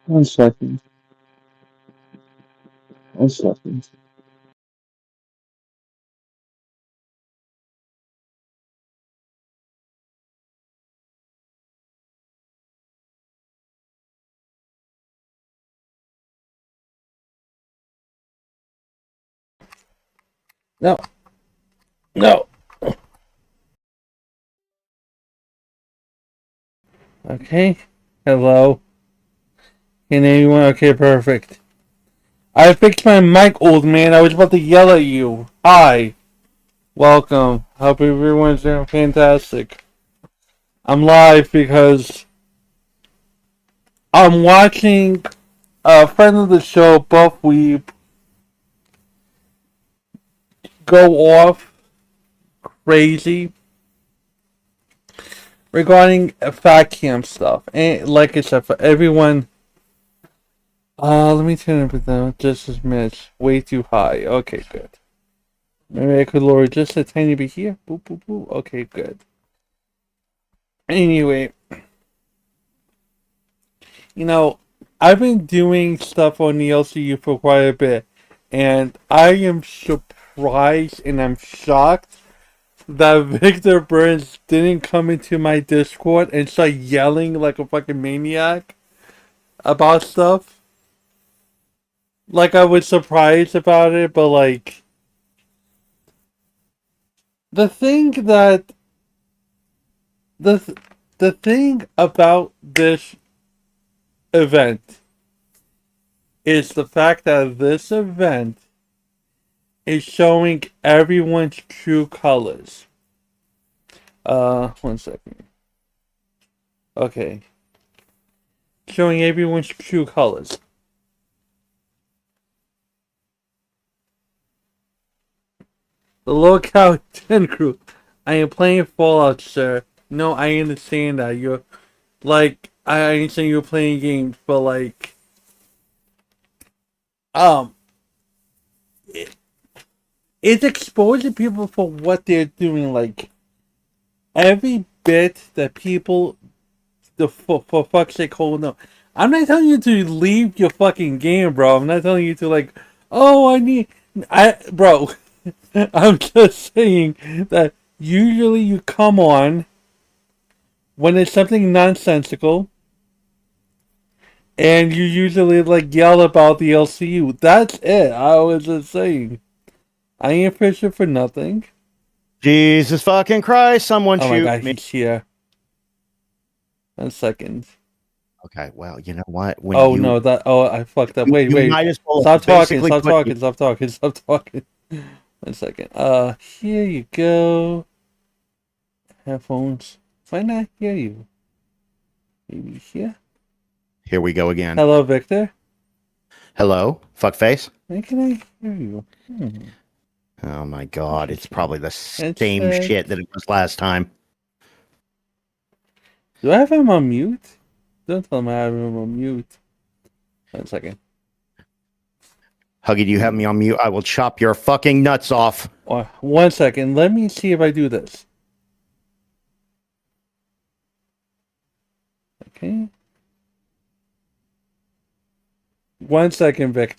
One second. One second. No. No. Okay. Hello. Can anyone? Okay, perfect. I fixed my mic, old man. I was about to yell at you. Hi. Welcome. Hope everyone's doing fantastic. I'm live because I'm watching a friend of the show, Buff Weeb, go off crazy regarding fat camp stuff. And like I said, for everyone, let me turn it down just a minute. Way too high. Okay, good. Maybe I could lower it just a tiny bit here. Boop, boop, boop. Okay, good. Anyway, I've been doing stuff on the LCU for quite a bit, and I am surprised and I'm shocked that Victor Burns didn't come into my Discord and start yelling like a fucking maniac about stuff. Like, I was surprised about it, but like, the thing that the thing about this event is the fact that this event is showing everyone's true colors. One second. Okay. Showing everyone's true colors. The Lookout 10 crew. I am playing Fallout, sir. No, I understand that. You're, like, I understand you're playing games, but, like, it's exposing people for what they're doing. Like, every bit that people, for fuck's sake, hold on. I'm not telling you to leave your fucking game, bro. I'm not telling you to, like, oh, bro, I'm just saying that usually you come on when it's something nonsensical, and you usually, like, yell about the LCU. That's it. I was just saying. I ain't fishing for nothing. Jesus fucking Christ, someone Oh my shoot god, me. he's here. 1 second. Okay, well, you know what? I fucked up. Wait. Might as well Stop talking. basically Stop talking. 1 second. Here you go. Headphones. Why not hear you? Maybe here? Here we go again. Hello, Victor. Hello, fuckface. Why can I hear you? Oh my god, it's probably the same Headset. shit that it was last time. Do I have him on mute? Don't tell me I have him on mute. 1 second. Huggy, do you have me on mute? I will chop your fucking nuts off. 1 second. Let me see if I do this. Okay. 1 second, Vic.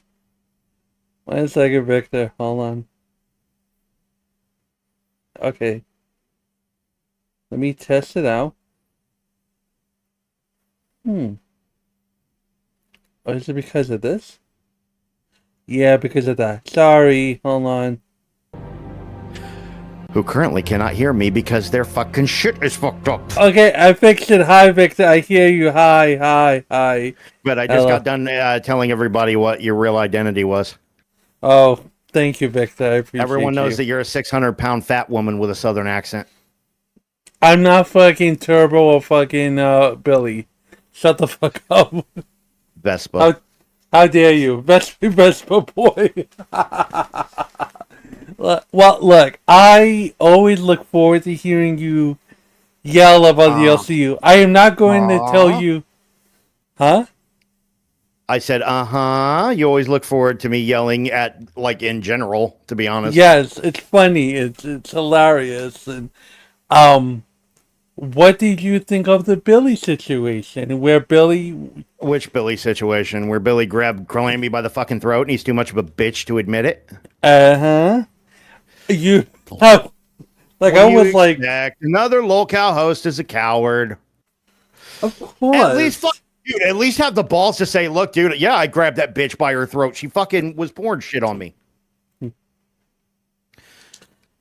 1 second, Victor. Hold on. Okay. Let me test it out. Oh, is it because of this? Yeah, because of that. Sorry. Hold on. Who currently cannot hear me because their fucking shit is fucked up. Okay, I fixed it. Hi, Victor. I hear you. Hi. But I just got done telling everybody what your real identity was. Oh, thank you, Victor. I appreciate Everyone knows you. that you're a 600-pound fat woman with a southern accent. I'm not fucking Turbo or fucking Billy. Shut the fuck up. Vespa. How dare you? Vespa boy. Well, look, I always look forward to hearing you yell about the LCU. I am not going to tell you... Huh? I said, You always look forward to me yelling at, like, in general, to be honest. Yes, it's funny. It's hilarious. And what did you think of the Billy situation? Where Billy? Which Billy situation? Where Billy grabbed Clammy by the fucking throat and he's too much of a bitch to admit it? You have, like, What I do you was like, expect? Another lolcow host is a coward. of course. At least, dude, at least have the balls to say, look, dude, yeah, I grabbed that bitch by her throat. She fucking was pouring shit on me.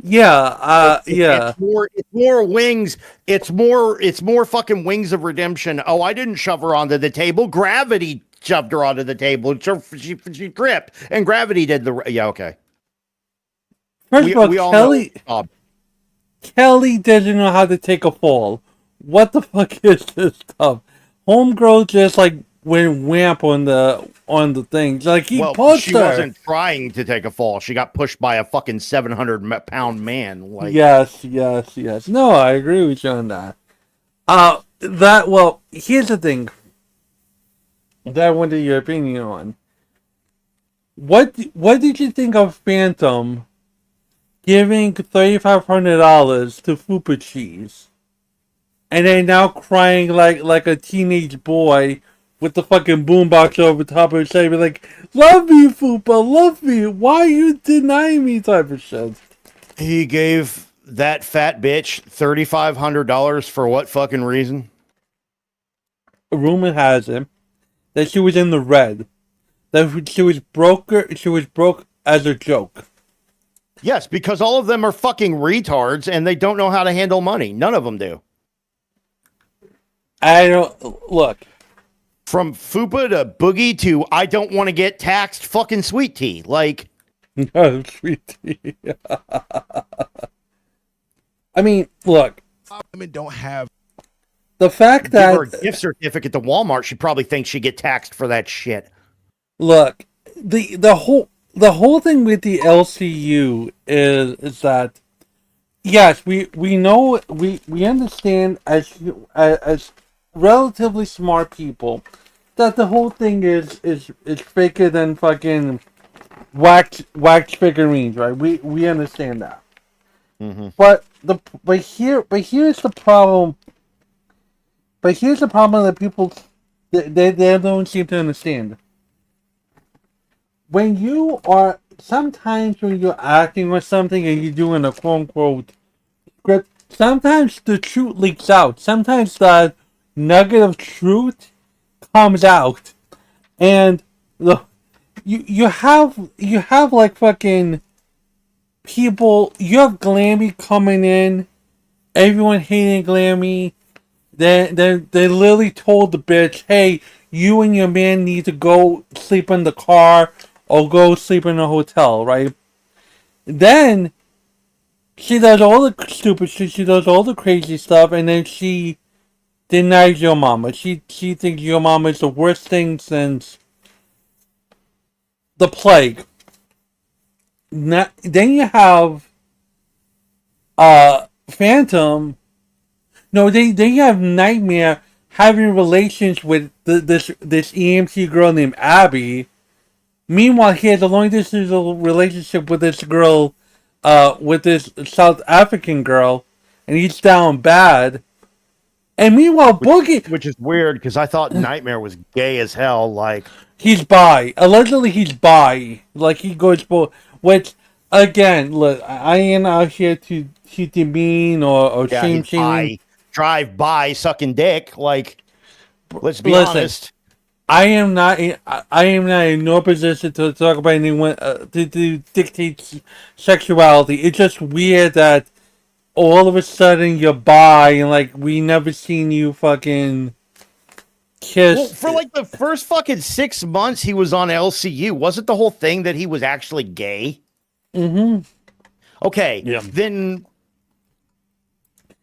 Yeah, yeah. It's more wings. It's more fucking wings of redemption. Oh, I didn't shove her onto the table. Gravity shoved her onto the table. She tripped, and gravity did the. Yeah, okay. First of all, Kelly doesn't know how to take a fall. What the fuck is this stuff? Homegirl just like went whamp on the thing. Like he pushed she her. wasn't trying to take a fall. She got pushed by a fucking 700-pound man. Like, yes. No, I agree with you on that. Here's the thing that I wanted your opinion on. What did you think of Phantom giving $3,500 to Fupa Cheese, and then now crying like a teenage boy with the fucking boombox over top of his head, like, "Love me, Fupa, love me. Why you denying me?" type of shit. he gave that fat bitch $3,500 for what fucking reason? Rumor has it that she was in the red. That she was broke. She was broke as a joke. Yes, because all of them are fucking retards and they don't know how to handle money. None of them do. I don't look. From Fupa to Boogie to I don't want to get taxed fucking sweet tea. Like, No, sweet tea. I mean, look. Women don't have The fact give her that a gift certificate to Walmart, she probably thinks she get taxed for that shit. look, the whole thing with the LCU is that yes, we know we understand as relatively smart people that the whole thing is faker than fucking wax figurines, right? We understand that. Mm-hmm. But here's the problem. But here's the problem that people they don't seem to understand. When you are sometimes when you're acting or something and you're doing a quote unquote script, sometimes the truth leaks out. Sometimes the nugget of truth comes out, and you have like fucking people. You have Glammy coming in, everyone hating Glammy. They literally told the bitch, "Hey, you and your man need to go sleep in the car or go sleep in a hotel," right? Then she does all the stupid shit. She does all the crazy stuff, and then she denies your mama. She thinks your mama is the worst thing since the plague. Then you have Phantom. No, then you have Nightmare having relations with this EMC girl named Abby. Meanwhile, he has a long distance relationship with this girl, with this South African girl, and he's down bad. And meanwhile, Boogie, which is weird because I thought Nightmare was gay as hell. Like, he's bi. Allegedly, he's bi. Like he goes both. Which again, look, I ain't out here to demean or shame. Drive by sucking dick. Like, let's be honest. I am not in no position to talk about anyone to dictate sexuality. It's just weird that all of a sudden you're bi and like we never seen you fucking kiss. Well, for like the first fucking 6 months he was on LCU, wasn't the whole thing that he was actually gay? Mm-hmm. Okay, yeah. Then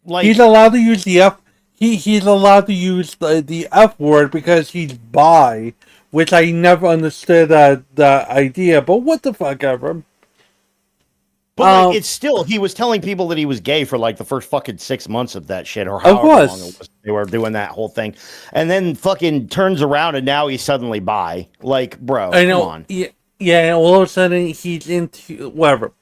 like he's allowed to use the F. He's allowed to use the F word because he's bi, which I never understood the idea. But what the fuck ever. But like, it's still, he was telling people that he was gay for like the first fucking 6 months of that shit, or however long it was they were doing that whole thing, and then fucking turns around and now he's suddenly bi. Like, bro, I know. come on. Yeah, all of a sudden he's into whatever.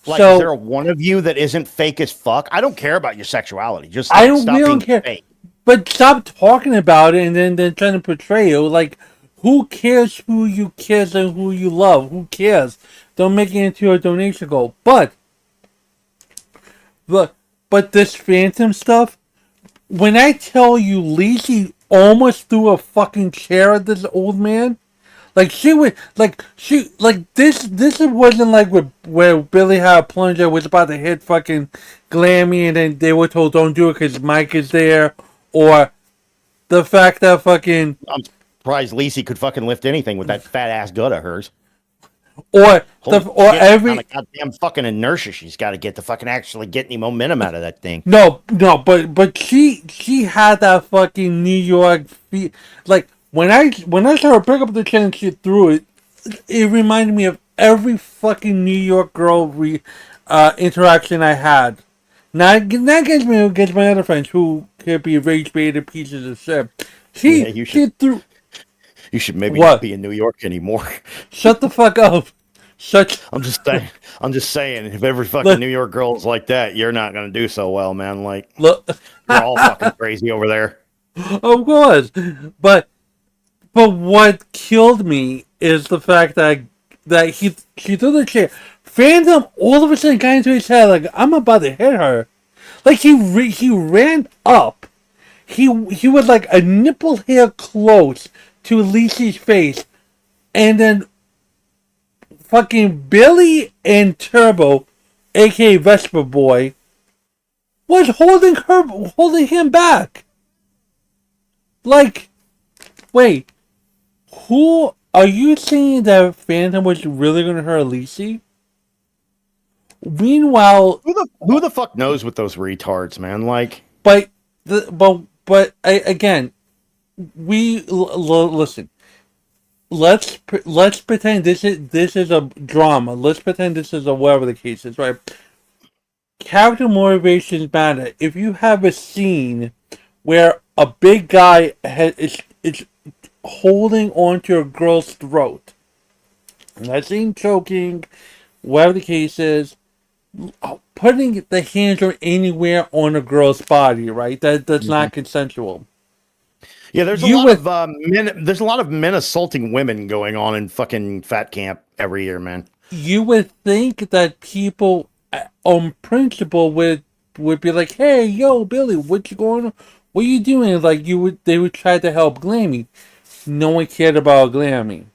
Like, so, is there one of you that isn't fake as fuck? I don't care about your sexuality. Just I like, stop really being don't care. fake. But stop talking about it and then trying to portray it. Like, who cares who you kiss and who you love? Who cares? Don't make it into a donation goal. But this Phantom stuff, when I tell you Lacey almost threw a fucking chair at this old man, like she would, this wasn't like where Billy had a plunger was about to hit fucking Glammy and then they were told don't do it because Mike is there, or the fact that fucking, I'm surprised Lacey could fucking lift anything with that fat ass gut of hers. or Every goddamn fucking inertia she's got to get to fucking actually get any momentum out of that thing. No, but she had that fucking New York like when I saw her pick up the chain and she threw it, it reminded me of every fucking New York girl interaction I had. Not against my other friends who could be rage baited pieces of shit. She threw. You should maybe not be in New York anymore. Shut the fuck up. I'm just saying. If every fucking New York girl is like that, you're not gonna do so well, man. Like, look, they're all fucking crazy over there. Of course, but what killed me is the fact that she threw the chair. Phantom all of a sudden got into his head like I'm about to hit her. Like he ran up. He was like a nipple hair close to Lacey's face, and then fucking Billy and Turbo, aka Vesper Boy, was holding him back. Like, wait, who are you saying that Phantom was really gonna hurt Lacey? Meanwhile, who the fuck knows with those retards, man? Like, again, listen. Let's pretend this is a drama. Let's pretend this is a whatever the case is, right? Character motivations matter. If you have a scene where a big guy is holding onto a girl's throat, and that scene choking, whatever the case is, putting the hands or anywhere on a girl's body, right? That's not consensual. Yeah, there's a lot of men. There's a lot of men assaulting women going on in fucking fat camp every year, man. You would think that people, on principle, would be like, "Hey, yo, Billy, what you going on? What you doing?" Like they would try to help Glammy. No one cared about Glammy.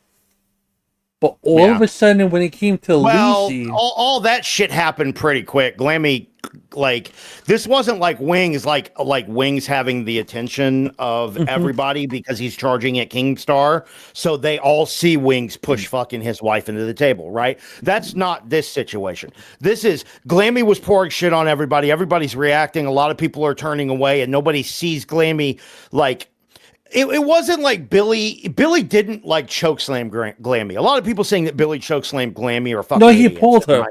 But all of a sudden, when it came to Lacey, all that shit happened pretty quick. Glammy, like, this wasn't like Wings, like Wings having the attention of everybody because he's charging at Kingstar, so they all see Wings push fucking his wife into the table, right? That's not this situation. This is Glammy was pouring shit on everybody. Everybody's reacting. A lot of people are turning away, and nobody sees Glammy like. It wasn't like Billy didn't like chokeslam Glammy. A lot of people saying that Billy chokeslammed Glammy or fucking. No, he pulled her.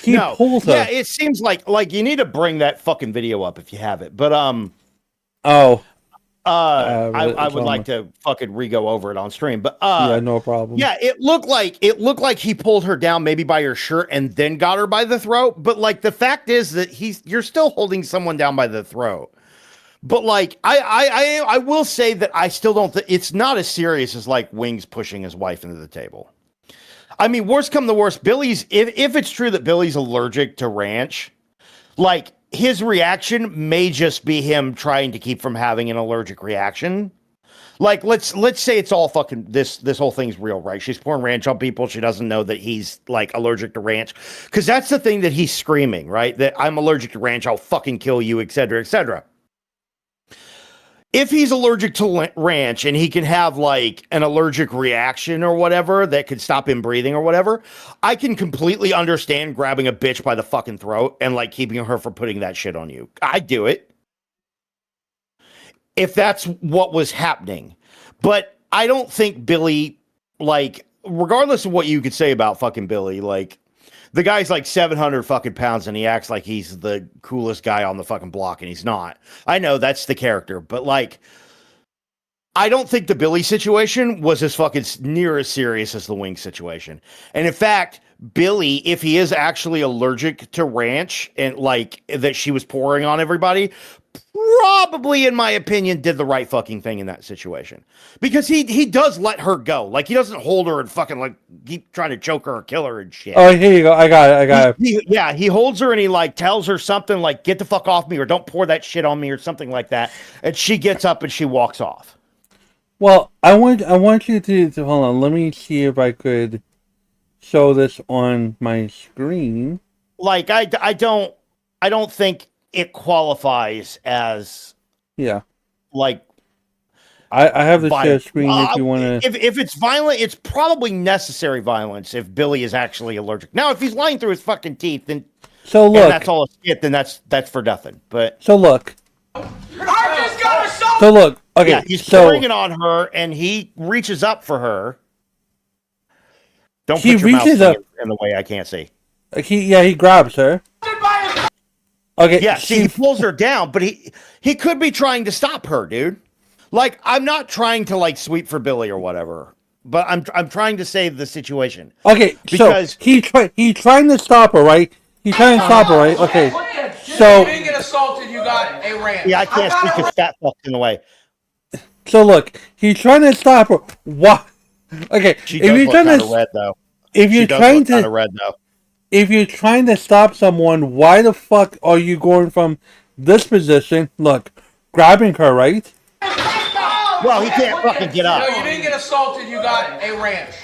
He pulled her. Yeah, it seems like you need to bring that fucking video up if you have it. But I would like to fucking re-go over it on stream. But yeah, no problem. Yeah, it looked like he pulled her down maybe by her shirt and then got her by the throat. But like the fact is that you're still holding someone down by the throat. But like I will say that I still don't think it's not as serious as like Wings pushing his wife into the table. I mean, worst come to worst, Billy's if it's true that Billy's allergic to ranch, like his reaction may just be him trying to keep from having an allergic reaction. Like let's say it's all fucking this whole thing's real, right? She's pouring ranch on people. She doesn't know that he's like allergic to ranch, because that's the thing that he's screaming, right? That I'm allergic to ranch. I'll fucking kill you, etc., etc. If he's allergic to ranch and he can have like an allergic reaction or whatever that could stop him breathing or whatever, I can completely understand grabbing a bitch by the fucking throat and like keeping her from putting that shit on you. I'd do it if that's what was happening. But I don't think Billy, like, regardless of what you could say about fucking Billy, like, The guy's like 700 fucking pounds and he acts like he's the coolest guy on the fucking block and he's not. I know that's the character, but like, I don't think the Billy situation was as fucking near as serious as the Wing situation. And in fact, Billy, if he is actually allergic to ranch and like that she was pouring on everybody, probably, in my opinion, did the right fucking thing in that situation. Because he does let her go. Like, he doesn't hold her and fucking like keep trying to choke her or kill her and shit. Oh, here you go. I got it. He holds her and he like tells her something like, get the fuck off me or don't pour that shit on me or something like that. And she gets up and she walks off. Well, I want you to hold on. Let me see if I could show this on my screen. Like, I don't think it qualifies as like I have the share screen if you want to. If it's violent, it's probably necessary violence if Billy is actually allergic. Now, if he's lying through his fucking teeth, then that's all a skit, then that's for nothing. But look. I just got assaulted. So look, okay, yeah, he's pouring it on her, and he reaches up for her. Don't put your mouth in the way I can't see. He grabs her. Okay, yeah, he pulls her down, but he could be trying to stop her, dude. Like, I'm not trying to like sweep for Billy or whatever, but I'm trying to save the situation. Okay, because so he's trying to stop her, right? He's trying to stop her, right? Okay. So you didn't get assaulted, you got a ranch. Yeah, I can't speak because fat fuck's in the way. So look, he's trying to stop her. What? Okay, she does look kind of red though. If you're trying to stop someone, why the fuck are you going from this position? Look, grabbing her, right? Well, he can't fucking get up. No, you didn't get assaulted, you got a ranch.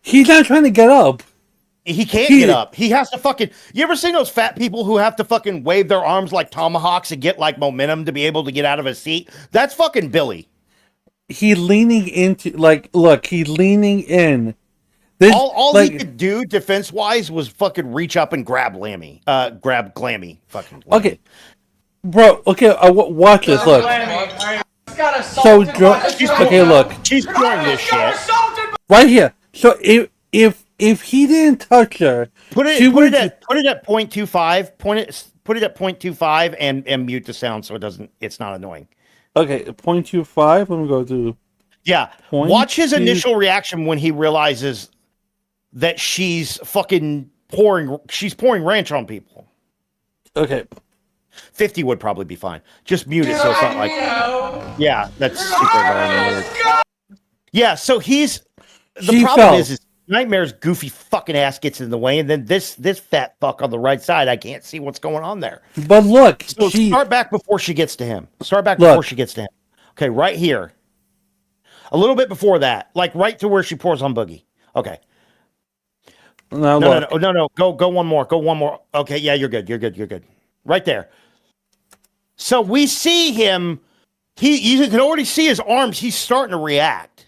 He's not trying to get up. He can't get up. He has to fucking... You ever seen those fat people who have to fucking wave their arms like tomahawks and get like momentum to be able to get out of his seat? That's fucking Billy. He's leaning into... Like, look, he's leaning in. All he could do defense-wise was fucking reach up and grab Lammy. Grab Glammy. Fucking Lammy. Okay. Bro, okay, watch this, look. So, okay, look. She's doing this shit. Right here. So, if he didn't touch her, put it at 0.25. Put it at 0.25 and mute the sound so it's not annoying. Okay, 0.25. Let me go to. Yeah, watch his initial reaction when he realizes that she's fucking pouring ranch on people. Okay. 50 would probably be fine. Just mute it so it's not like. Yeah, that's super annoying. Yeah, so the problem is Nightmare's goofy fucking ass gets in the way, and then this fat fuck on the right side, I can't see what's going on there. But look, so start back before she gets to him. Okay, right here. A little bit before that, like right to where she pours on Boogie. Okay. No. Go one more. Go one more. Okay, yeah, you're good. Right there. So we see him. You can already see his arms. He's starting to react.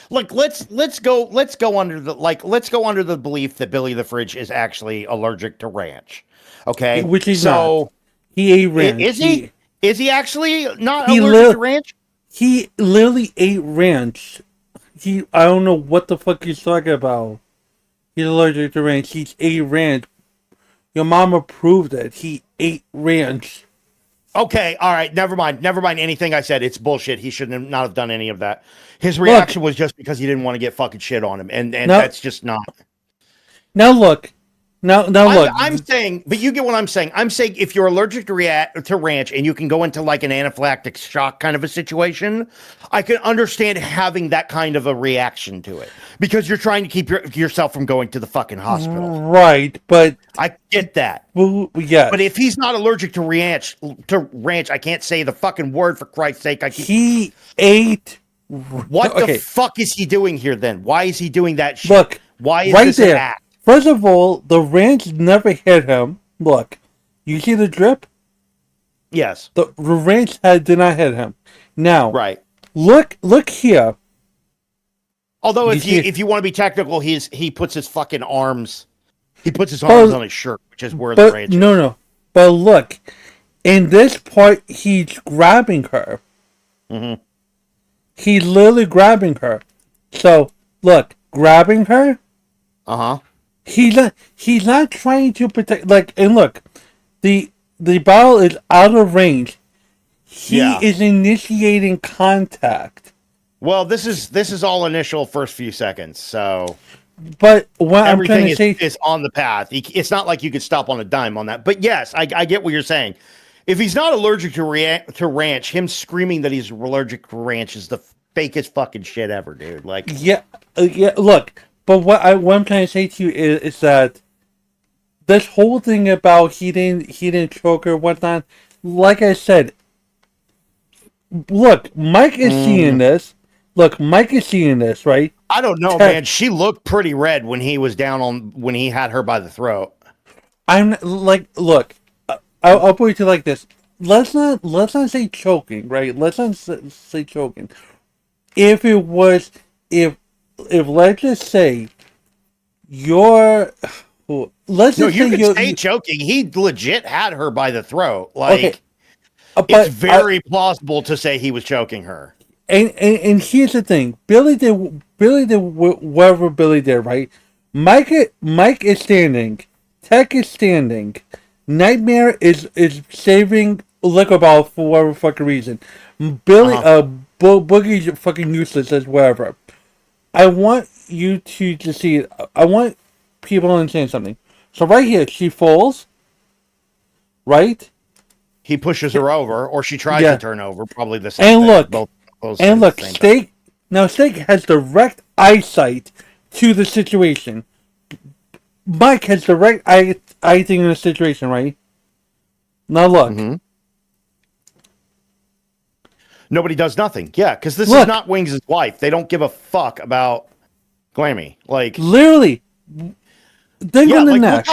Like let's go under the belief that Billy the Fridge is actually allergic to ranch. Okay, which he's not. He ate ranch. Is he? Is he actually not allergic to ranch? He literally ate ranch. I don't know what the fuck he's talking about. He's allergic to ranch. He ate ranch. Your mama proved it. He ate ranch. Okay, all right, never mind anything I said. It's bullshit. He shouldn't not have done any of that. His reaction was just because he didn't want to get fucking shit on him, and that's just not. Now look. Now look. I'm saying, but you get what I'm saying. I'm saying if you're allergic to ranch and you can go into like an anaphylactic shock kind of a situation, I can understand having that kind of a reaction to it because you're trying to keep yourself from going to the fucking hospital. Right, but I get that. Well, yeah. But if he's not allergic to ranch, I can't say the fucking word for Christ's sake. He ate. What the fuck is he doing here then? Why is he doing that shit? Look, why is right this there. an act? First of all, the ranch never hit him. Look, you see the drip? Yes. The ranch did not hit him. Now, right. Look here. Although if you want to be technical, he puts his fucking arms. He puts his arms on his shirt, which is where the ranch is. No. But look, in this part, he's grabbing her. Mm-hmm. He's literally grabbing her. So, look, grabbing her. Uh-huh. He's not trying to protect. Like, and look, the bottle is out of range. He is initiating contact. Well, this is all initial first few seconds, so. But what I'm Everything trying to say is on the path. It's not like you could stop on a dime on that. But yes, I get what you're saying. If he's not allergic to ranch, him screaming that he's allergic to ranch is the fakest fucking shit ever, dude. Like, yeah. Look, but what I'm trying to say to you is that this whole thing about he didn't choke or whatnot. Like I said, look, Mike is seeing this. Look, Mike is seeing this, right? I don't know, man. She looked pretty red when he was when he had her by the throat. I'm like, look, I'll put it to you like this. Let's not say choking, right? Let's not say choking. If it was, if let's just say you're, let's No, just you say could say choking. He legit had her by the throat. Like, okay, it's very plausible to say he was choking her. And here's the thing, Billy did whatever Billy did, right? Mike is standing, Tech is standing, Nightmare is saving liquor ball for whatever fucking reason. Billy Boogie's fucking useless as whatever. I want you to see it. I want people to understand something. So right here, she falls, right? He pushes her over, or she tries to turn over. Probably the same. And thing. look, Both and look, Steak. Now Steak has direct eyesight to the situation. Mike has direct eye thing in the situation, right? Now look. Nobody does nothing. Yeah, because this is not Wings' wife. They don't give a fuck about Glammy. Like, literally, think on the neck.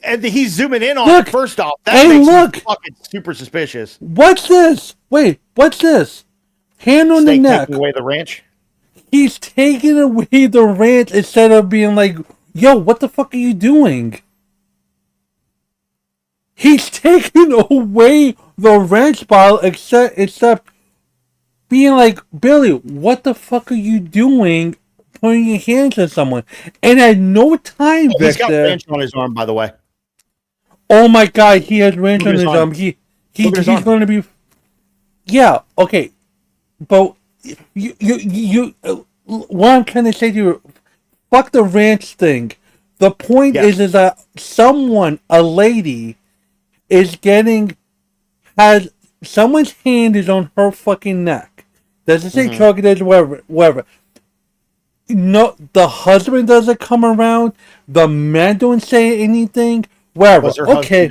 And he's zooming in on it. First off, that makes me fucking super suspicious. What's this? Wait, what's this? Hand on the neck. Taking away the ranch? He's taking away the ranch instead of being like, yo, what the fuck are you doing? He's taking away the ranch bottle except being like, Billy, what the fuck are you doing putting your hands on someone? And at no time, Victor... He's got ranch on his arm, by the way. Oh my god, he has ranch on his arm. He's going to be... Yeah, okay. But you what I'm trying to say to you, fuck the ranch thing. The point is that someone, a lady, is someone's hand is on her fucking neck. Doesn't say choking, does whatever. No, the husband doesn't come around. The man don't say anything. Whatever. Okay.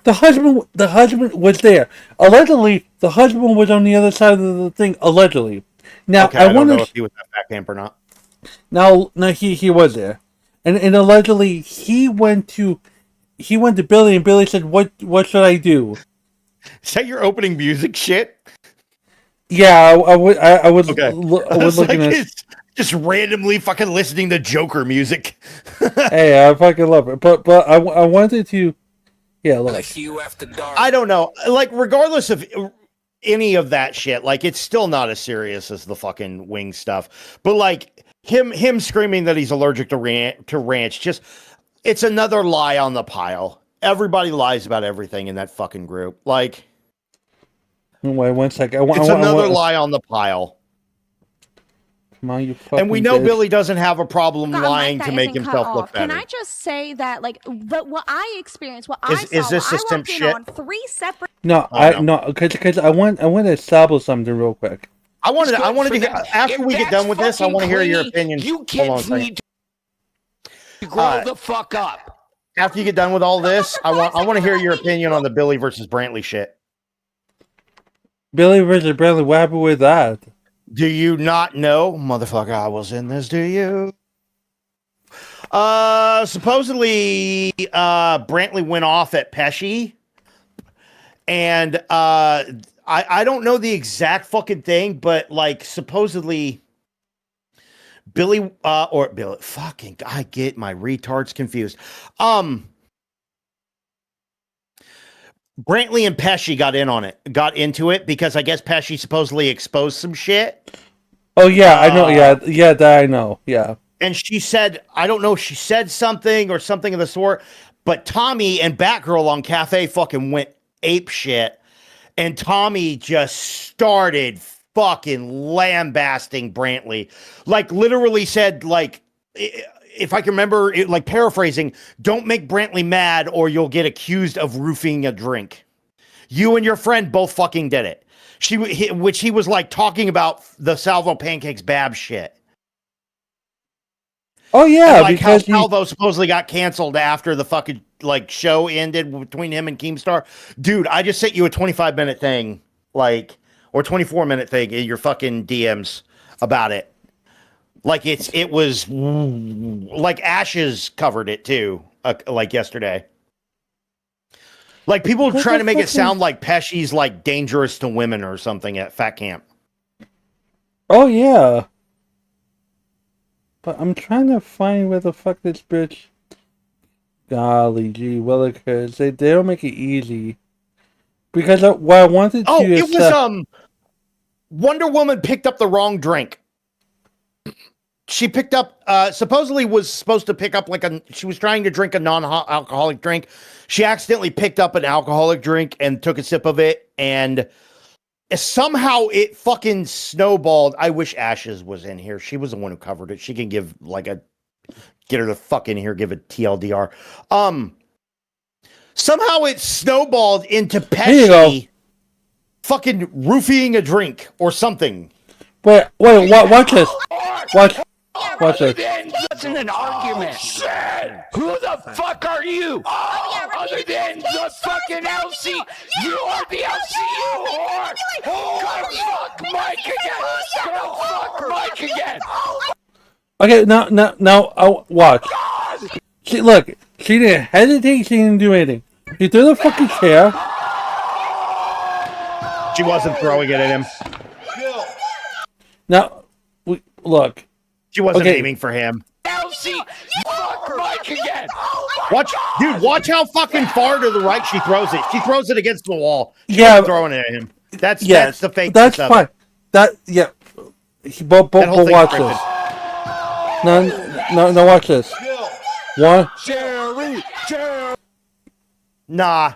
The husband was there. Allegedly, the husband was on the other side of the thing. Allegedly. Now I don't know if he was at back camp or not. Now he was there, and allegedly he went to Billy, and Billy said, "What should I do?" Is that your opening music shit? Yeah, I was looking at just randomly fucking listening to Joker music. Hey, I fucking love it, but I wanted to. Yeah, look. I don't know. Like, regardless of any of that shit, like, it's still not as serious as the fucking wing stuff. But like him screaming that he's allergic to ranch, just it's another lie on the pile. Everybody lies about everything in that fucking group. Like, wait 1 second. It's another lie on the pile. Come on, you and we know bitch. Billy doesn't have a problem lying to make himself look better. Can I just say that, like, but what I experienced, is this the same shit? On 3 separate. No, because I want to establish something real quick. I wanted to hear, after we get done with this, I want to hear your opinion. You kids need to grow the fuck up. After you get done with all this, I want to hear your opinion on the Billy versus Brantley shit. Billy versus Brantley, what happened with that? Do you not know, motherfucker, I was in this, do you? Supposedly, Brantley went off at Peshi, and I don't know the exact fucking thing, but like supposedly Billy fucking, I get my retards confused. Brantley and Peshi got into it because I guess Peshi supposedly exposed some shit. Oh yeah, I know. Yeah, that I know. Yeah. and she said, I don't know if she said something or something of the sort, but Tommy and Batgirl on Cafe fucking went ape shit. And Tommy just started fucking lambasting Brantley. Like, literally said, like, if I can remember, like, paraphrasing, don't make Brantley mad or you'll get accused of roofing a drink. You and your friend both fucking did it. Which he was, like, talking about the Salvo Pancakes Bab shit. Oh, yeah. And, like, how because Salvo supposedly got canceled after the fucking, like, show ended between him and Keemstar. Dude, I just sent you a 25-minute thing, like, or 24-minute thing in your fucking DMs about it. Like, it was, like, Ashes covered it, too, like, yesterday. Like, people trying to make it sound like Peshi's, like, dangerous to women or something at Fat Camp. Oh, yeah. But I'm trying to find where the fuck this bitch... Golly gee willikers. They don't make it easy. Because what I wanted to... Oh, it was, Wonder Woman picked up the wrong drink. She picked up, supposedly was supposed to pick up she was trying to drink a non-alcoholic drink. She accidentally picked up an alcoholic drink and took a sip of it, and somehow it fucking snowballed. I wish Ashes was in here. She was the one who covered it. She can give get her to fuck in here, give a TLDR. Somehow it snowballed into Peshi fucking roofing a drink or something. Wait, watch this. Watch this. That's an argument. Shit. Who the fuck are you? Other than the fucking LC. You are the LC, you whore. Go fuck Mike again. Go fuck Mike again. Okay, now, watch. She didn't hesitate, she didn't do anything. She threw the fucking chair. She wasn't throwing it at him. Now, look. She wasn't aiming for him. LC, fuck Mike again. Watch how fucking far to the right she throws it. She throws it against the wall. She's throwing it at him. That's the fake. That's fine. But watch this. No, watch this. One. Jerry. Nah.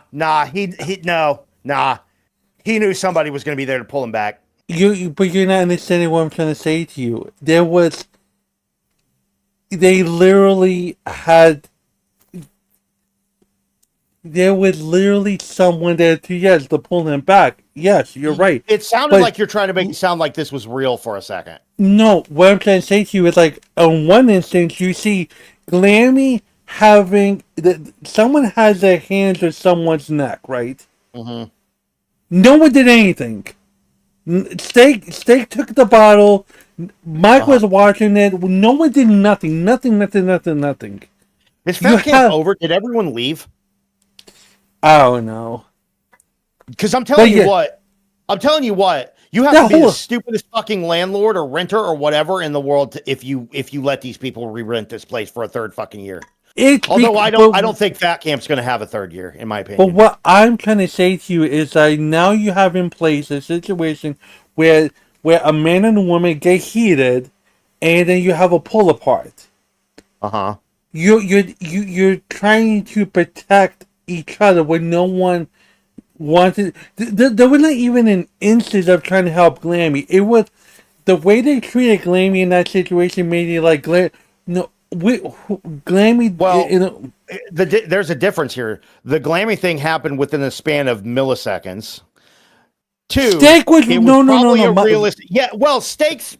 He knew somebody was going to be there to pull him back. But you're not understanding what I'm trying to say to you. There was literally someone there to pull him back. Yes, you're right. It sounded like you're trying to make it sound like this was real for a second. No, what I'm trying to say to you is, like, on one instance, you see Glammy having... someone has their hands on someone's neck, right? Mm-hmm. No one did anything. Steak took the bottle. Mike was watching it. No one did nothing. Nothing. Is Fat Camp over? Did everyone leave? I don't know. Because I'm telling you what. You have to be the stupidest fucking landlord or renter or whatever in the world if you let these people re-rent this place for a third fucking year. Although I don't think Fat Camp's going to have a third year, in my opinion. But what I'm trying to say to you is that now you have in place a situation where a man and a woman get heated, and then you have a pull apart. You're trying to protect each other when no one wanted. There was not even an instance of trying to help Glammy. It was the way they treated Glammy in that situation made it like Glammy. Well, there's a difference here. The Glammy thing happened within the span of milliseconds. Two, Steak was no. Realistic. Yeah, well, Steak's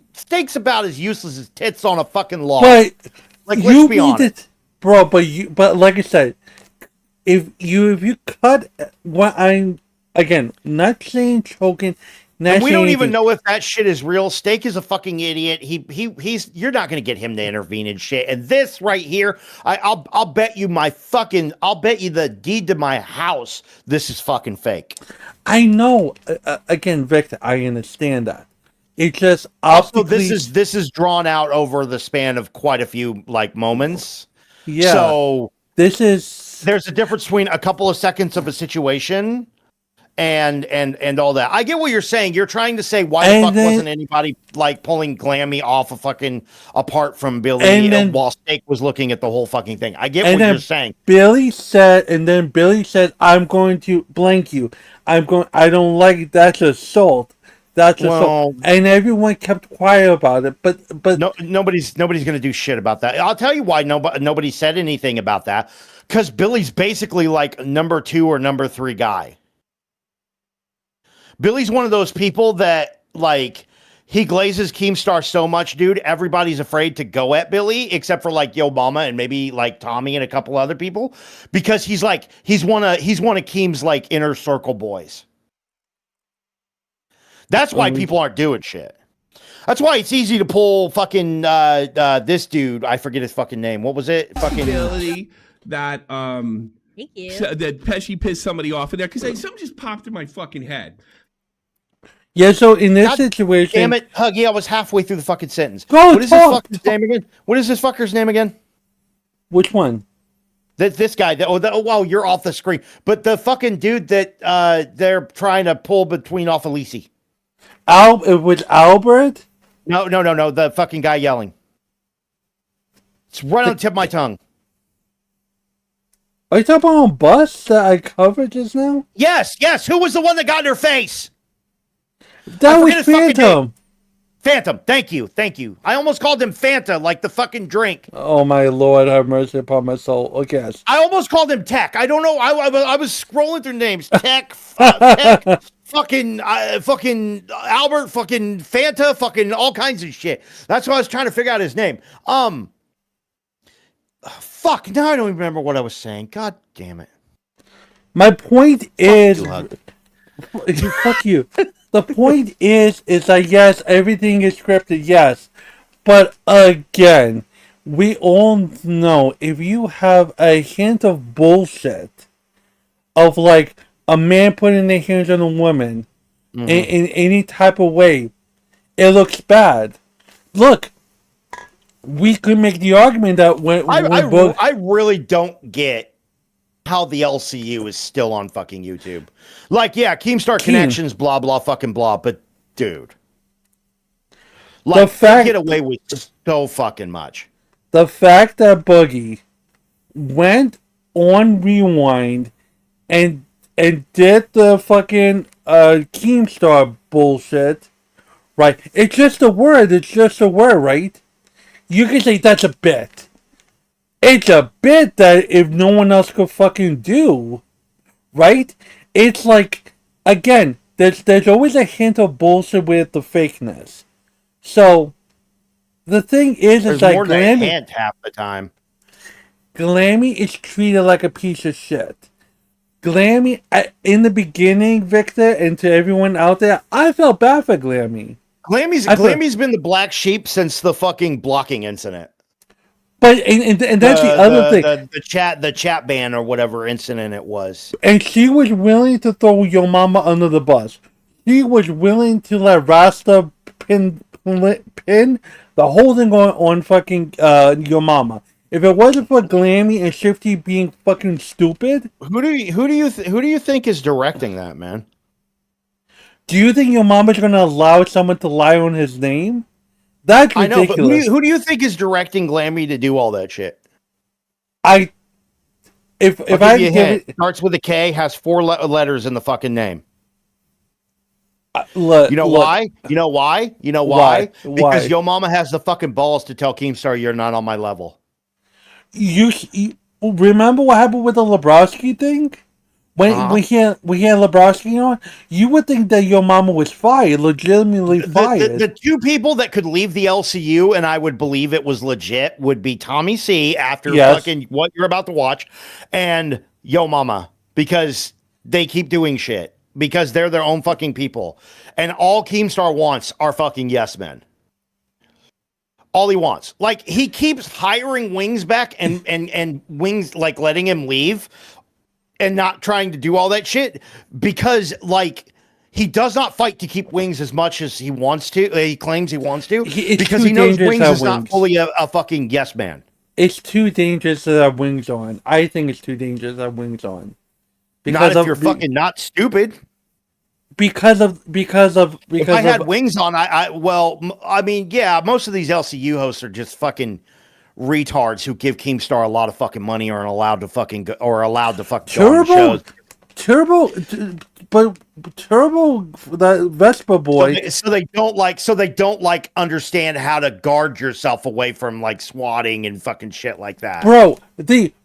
about as useless as tits on a fucking log. But like, let's be honest, bro. But like I said, if you cut what I'm again not saying choking. And we don't even know if that shit is real. Steak is a fucking idiot. He's you're not going to get him to intervene and shit. And this right here, I'll bet you the deed to my house. This is fucking fake. I know. Again, Victor, I understand that. It's just also this is drawn out over the span of quite a few moments. Yeah. So there's a difference between a couple of seconds of a situation and all that. I get what you're saying. You're trying to say why the fuck wasn't anybody like pulling Glammy off of fucking apart from Billy while Steak was looking at the whole fucking thing. I get what you're saying. Billy said, "I'm going to blank you. I don't like it. That's assault. That's assault." And everyone kept quiet about it. But nobody's going to do shit about that. I'll tell you why nobody said anything about that. Because Billy's basically like number 2 or number 3 guy. Billy's one of those people that, like, he glazes Keemstar so much, dude. Everybody's afraid to go at Billy, except for like Yo Mama and maybe like Tommy and a couple other people, because he's one of Keem's like inner circle boys. That's why people aren't doing shit. That's why it's easy to pull fucking this dude. I forget his fucking name. What was it? Fucking Billy. That Thank you. That Peshi pissed somebody off in there because something just popped in my fucking head. Yeah, so in this situation, damn it, Huggy, I was halfway through the fucking sentence. What is this fucker's name again? What is this fucker's name again? Which one? This guy. Wow, you're off the screen. But the fucking dude that they're trying to pull between off of Lisi. With Albert? No. The fucking guy yelling. It's right on the tip of my tongue. Are you talking about Bus that I covered just now? Yes. Who was the one that got in her face? That was Phantom. Phantom. Thank you. I almost called him Fanta, like the fucking drink. Oh my Lord, have mercy upon my soul. Okay. Yes. I almost called him Tech. I don't know. I was scrolling through names. Tech. Tech. Fucking Albert. Fucking Fanta. Fucking all kinds of shit. That's why I was trying to figure out his name. Fuck. Now I don't even remember what I was saying. God damn it. My point is, fuck you. The point is that yes, everything is scripted, yes. But again, we all know if you have a hint of bullshit, of like a man putting their hands on a woman in any type of way, it looks bad. Look, we could make the argument that I really don't get how the LCU is still on fucking YouTube. Like, yeah, Keemstar Connections, blah, blah, fucking blah, but dude. Like, they get away with so fucking much. The fact that Boogie went on Rewind and did the fucking Keemstar bullshit, right? It's just a word, right? You can say that's a bit. It's a bit that if no one else could fucking do, right? It's like, again, there's always a hint of bullshit with the fakeness. So, the thing is like more than a hint half the time. Glammy is treated like a piece of shit. Glammy, in the beginning, Victor, and to everyone out there, I felt bad for Glammy. Glammy's been the black sheep since the fucking blocking incident. But and that's the other thing. The chat ban or whatever incident it was. And she was willing to throw Yo Mama under the bus. She was willing to let Rasta pin the whole thing on fucking Yo Mama. If it wasn't for Glammy and Shifty being fucking stupid, who do you think is directing that, man? Do you think Yo Mama's gonna allow someone to lie on his name? That's ridiculous. I know, but who do you think is directing Glammy to do all that shit? If I give it, starts with a K, has 4 letters in the fucking name. You know why? Because Yo Mama has the fucking balls to tell Keemstar you're not on my level. You remember what happened with the Lebrowski thing? When we had Lebrowski on, you would think that Yo Mama was fired, legitimately fired. The 2 people that could leave the LCU, and I would believe it was legit, would be Tommy C after fucking what you're about to watch, and Yo Mama, because they keep doing shit, because they're their own fucking people. And all Keemstar wants are fucking yes men. All he wants. Like, he keeps hiring Wings back and Wings, like, letting him leave and not trying to do all that shit because, like, he does not fight to keep Wings as much as he wants to. He claims he wants to because he knows Wings is not fully a fucking yes man. It's too dangerous to have Wings on. I think it's too dangerous to have Wings on. Because not if you're fucking not stupid. If I had wings on, I mean, yeah, most of these LCU hosts are just fucking retards who give Keemstar a lot of fucking money or are allowed to fucking go on the shows. Turbo, that Vespa boy. So they don't like understand how to guard yourself away from like swatting and fucking shit like that. Bro,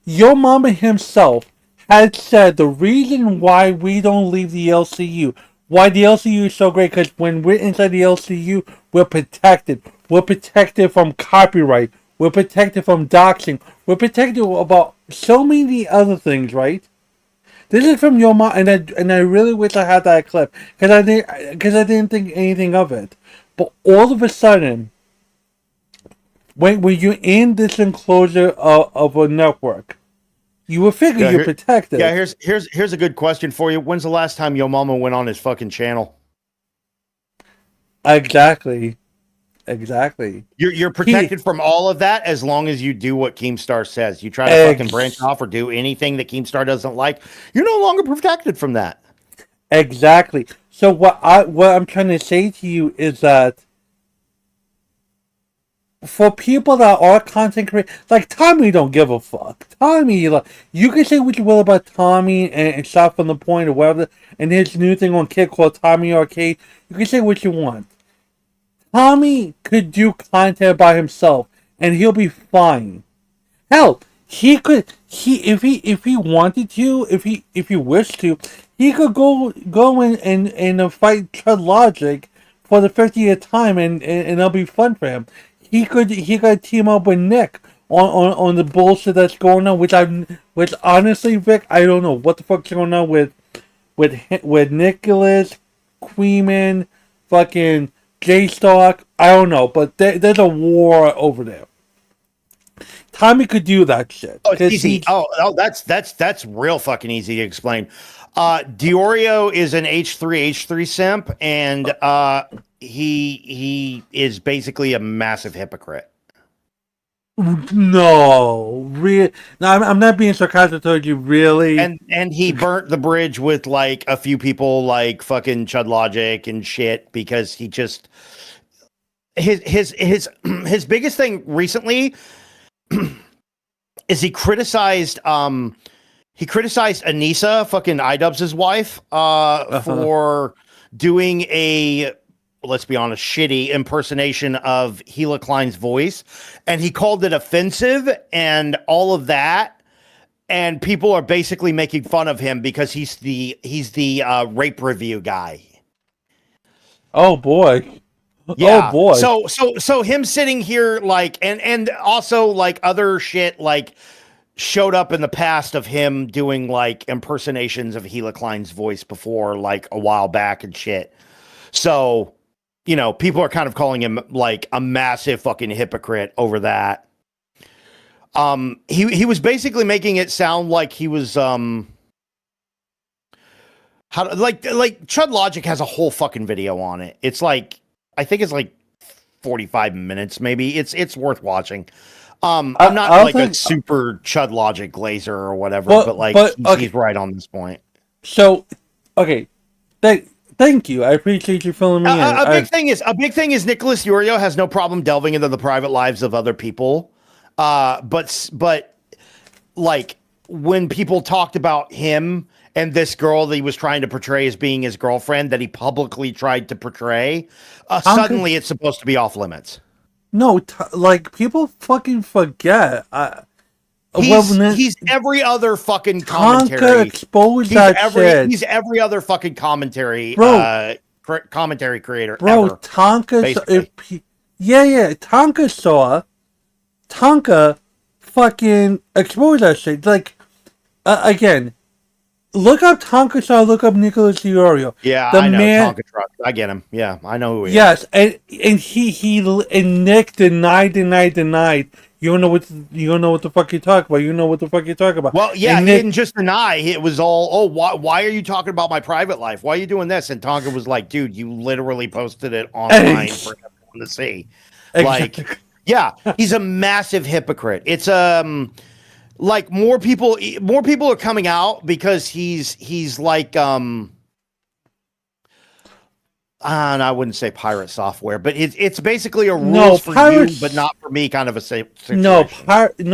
Yo Mama himself had said the reason why we don't leave the LCU, why the LCU is so great, because when we're inside the LCU, we're protected. We're protected from copyright. We're protected from doxing. We're protected about so many other things, right? This is from Yo Mama, and I really wish I had that clip, because I didn't think anything of it. But all of a sudden, when you're in this enclosure of a network, you would figure you're protected. Yeah, here's a good question for you. When's the last time Yo Mama went on his fucking channel? Exactly. You're protected from all of that as long as you do what Keemstar says. You try to fucking branch off or do anything that Keemstar doesn't like, you're no longer protected from that. Exactly. So what I'm trying to say to you is that for people that are content creators, like Tommy, don't give a fuck. Tommy, like, you can say what you will about Tommy and Shot from the Point or whatever, and his new thing on Kick called Tommy Arcade. You can say what you want. Tommy could do content by himself, and he'll be fine. Hell, if he wanted to, if he wished to, he could go and fight Chud Logic for the 50th time, and it'll be fun for him. He could team up with Nick on the bullshit that's going on, which honestly, Vic, I don't know what the fuck's going on with Nicholas, Queeman, fucking J-Stock. I don't know, but there's a war over there. Tommy could do that shit. Oh, it's easy. That's real fucking easy to explain. Diorio is an H3 simp, and he is basically a massive hypocrite. No, I'm not being sarcastic towards you, really. And he burnt the bridge with like a few people, like fucking Chud Logic and shit, because he just his biggest thing recently is he criticized Anissa, fucking iDubbbz' wife, for doing a, let's be honest, shitty impersonation of Gila Klein's voice, and he called it offensive and all of that. And people are basically making fun of him because he's the rape review guy. Oh boy. Yeah. Oh boy. So him sitting here like, and also like other shit like showed up in the past of him doing like impersonations of Gila Klein's voice before, like a while back and shit. So, you know, people are kind of calling him like a massive fucking hypocrite over that. He was basically making it sound like he was like Chud Logic has a whole fucking video on it. It's like, I think it's like 45 minutes maybe. It's worth watching. I'm not like a super Chud Logic glazer or whatever, but he's right on this point. So, okay, thank you. I appreciate you filling me in. A big thing is Nicholas Yorio has no problem delving into the private lives of other people. But like when people talked about him and this girl that he was trying to portray as being his girlfriend that he publicly tried to portray, suddenly it's supposed to be off limits. No, like people fucking forget. He's every other fucking commentary. Tonka exposed shit. He's every other fucking commentary, commentary creator. Bro, ever, Tonka. Tonka fucking exposed that shit. Like, again, look up Tonka Saw, look up Nicholas Diorio. Yeah, I know Tonka Truck. I get him. Yeah, I know who he is. Yes, and Nick denied. You don't know what the fuck you talk about. You know what the fuck you talk about. Well, yeah, he didn't just deny. It was all, why are you talking about my private life? Why are you doing this? And Tonka was like, dude, you literally posted it online for everyone to see. Exactly. Like, yeah, he's a massive hypocrite. It's like more people are coming out because he's like and I wouldn't say pirate software, but it's basically a No, rules for pirates- you, but not for me kind of a situation. No,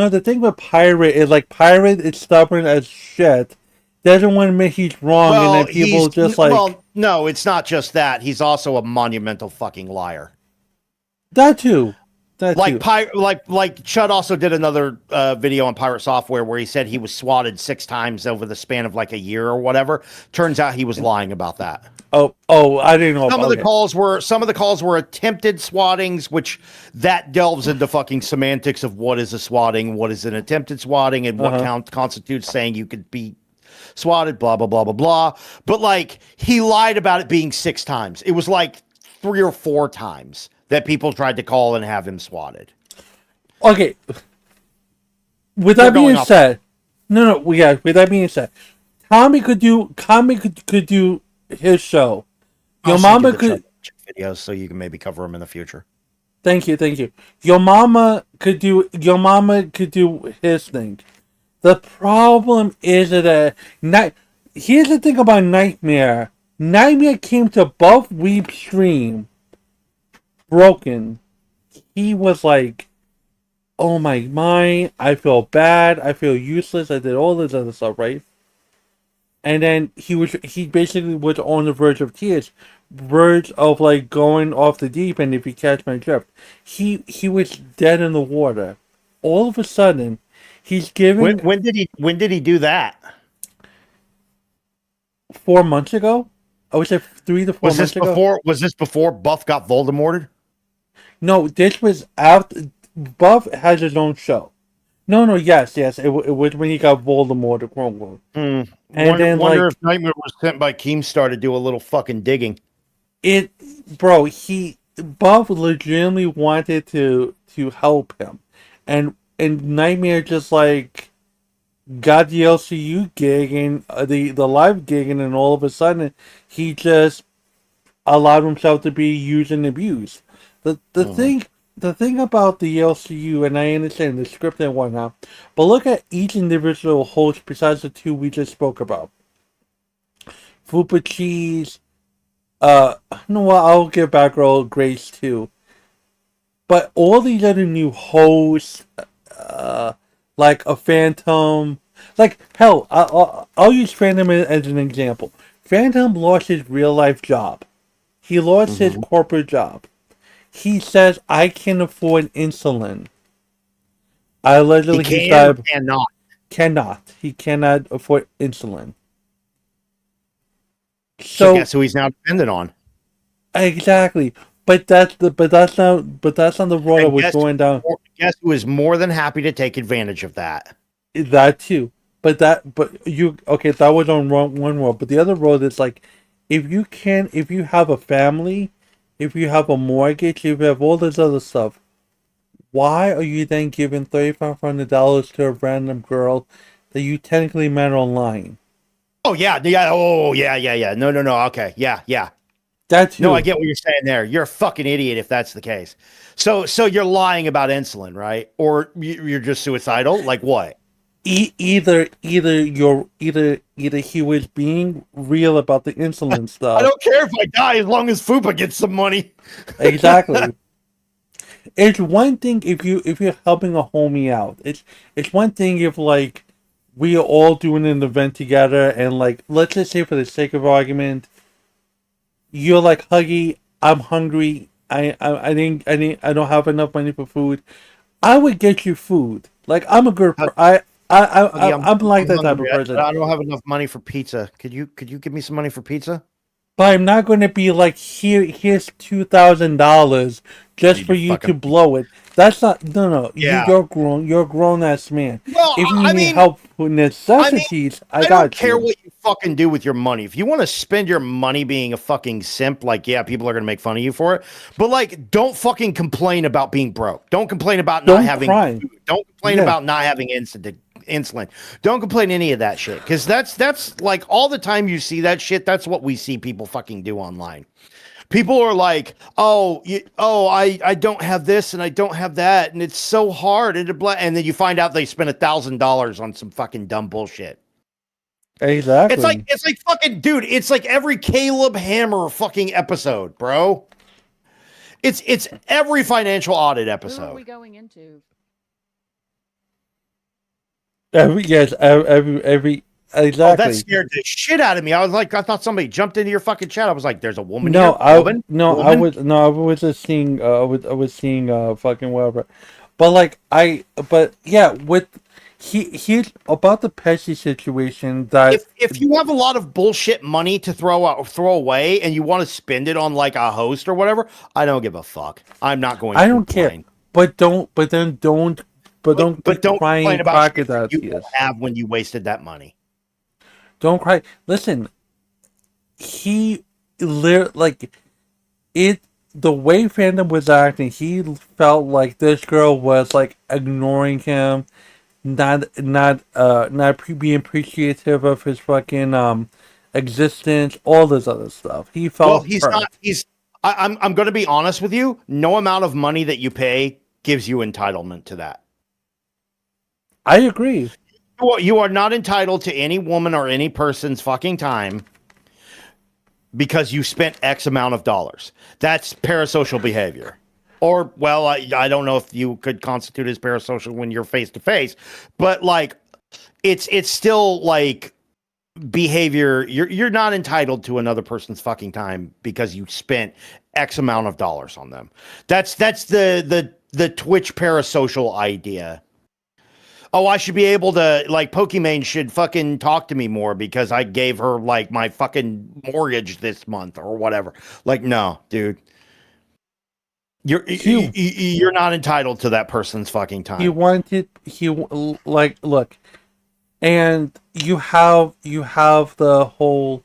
the thing with pirate is like pirate is stubborn as shit. Doesn't want to admit he's wrong, and then people just like. Well, no, it's not just that. He's also a monumental fucking liar. That too. Like Chud also did another video on pirate software where he said he was swatted 6 times over the span of like a year or whatever. Turns out he was lying about that. Oh, I didn't know. Some of the calls were attempted swattings, which that delves into fucking semantics of what is a swatting, what is an attempted swatting, and what constitutes saying you could be swatted, blah blah blah blah blah. But like he lied about it being 6 times. It was like 3 or 4 times that people tried to call and have him swatted. Okay. With that being said, with that being said, Tommy could do his show. Your mama could videos so you can maybe cover them in the future. Thank you. Your mama could do his thing. The problem is that here's the thing about Nightmare. Nightmare came to Buff Weep stream broken. He was like, oh my mind, I feel bad, I feel useless, I did all this other stuff, right? And then he basically was on the verge of tears, verge of like going off the deep end, if you catch my drift. He was dead in the water. All of a sudden, he's giving. When did he do that? 4 months ago. I would say 3 to 4 months ago. Was this before Buff got Voldemorted? No, this was after. Buff has his own show. Yes. It was when he got Voldemort, quote. And wonder if Nightmare was sent by Keemstar to do a little fucking digging. Buff legitimately wanted to help him, and Nightmare just like got the LCU gig and the live gig, and then all of a sudden he just allowed himself to be used and abused. The thing about the LCU, and I understand the script and whatnot, but look at each individual host besides the 2 we just spoke about. Fupa Cheese, I'll give Batgirl grace too. But all these other new hosts, like a Phantom, like hell, I'll use Phantom as an example. Phantom lost his real life job. He lost his corporate job. He says, I can afford insulin. I allegedly cannot. He cannot afford insulin. So guess who he's now dependent on? Exactly. But that's not the road I was going down. Guess who is more than happy to take advantage of that? That too. That was on one road. But the other road is like, if you have a family, if you have a mortgage, if you have all this other stuff, why are you then giving $3,500 to a random girl that you technically met online? No. Okay, yeah. That's no. I get what you're saying there. You're a fucking idiot if that's the case. So you're lying about insulin, right? Or you're just suicidal? Like what? Either he was being real about the insulin stuff. I don't care if I die as long as Fupa gets some money. Exactly. It's one thing if you're helping a homie out. It's one thing if like we are all doing an event together and like let's just say for the sake of argument, you're like, Huggy, I'm hungry. I don't have enough money for food. I would get you food. Like I'm a good I'm like that type of person. I don't have enough money for pizza. Could you give me some money for pizza? But I'm not going to be like, here's $2,000 just for you to blow it. That's not no. Yeah. You're a grown ass man. Well, if you need help with necessities, I got you. I don't care what you fucking do with your money. If you want to spend your money being a fucking simp, like people are gonna make fun of you for it. But like, don't fucking complain about being broke. Don't complain about not having food. Don't complain about not having insulin. Don't complain any of that shit, because that's like all the time you see that shit. That's what we see people fucking do online. People are like, I don't have this and I don't have that, and it's so hard, and then you find out they spent $1,000 on some fucking dumb bullshit. Exactly. It's like fucking dude. It's like every Caleb Hammer fucking episode, bro. It's every financial audit Who are episode. we going into? Every exactly. Oh, that scared the shit out of me. I was like, I thought somebody jumped into your fucking chat. I was like, there's a woman No, here. Woman? I was just seeing. I was seeing. Fucking whatever. But yeah, with he's about the Peshi situation. That if you have a lot of bullshit money to throw away, and you want to spend it on like a host or whatever, I don't give a fuck. I'm not going. I don't care. But don't cry about shit that you have when you wasted that money. Don't cry. Listen, he like it. The way fandom was acting, he felt like this girl was like ignoring him, not being appreciative of his fucking existence, all this other stuff. He felt well, he's not. I'm going to be honest with you. No amount of money that you pay gives you entitlement to that. I agree. You are not entitled to any woman or any person's fucking time because you spent X amount of dollars. That's parasocial behavior. Or, well, I don't know if you could constitute as parasocial when you're face to face, but like, it's still like behavior. You're not entitled to another person's fucking time because you spent X amount of dollars on them. That's the Twitch parasocial idea. Oh, I should be able to, like, Pokimane should fucking talk to me more because I gave her, like, my fucking mortgage this month or whatever. Like, no, dude. You're not entitled to that person's fucking time. Look, and you have the whole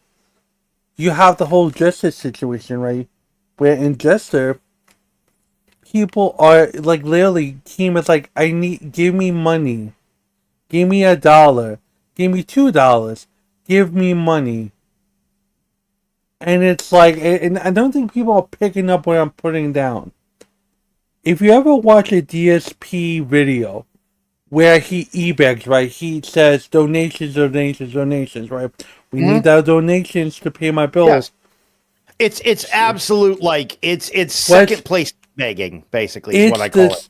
Justice situation, right? Where in Jester, people are like literally team is like, give me money. Give me $1. Give me $2. Give me money. And it's like, and I don't think people are picking up what I'm putting down. If you ever watch a DSP video where he begs, right? He says donations, right? We need our donations to pay my bills. Yeah. It's absolute, like, it's second place begging, basically, is what I call it.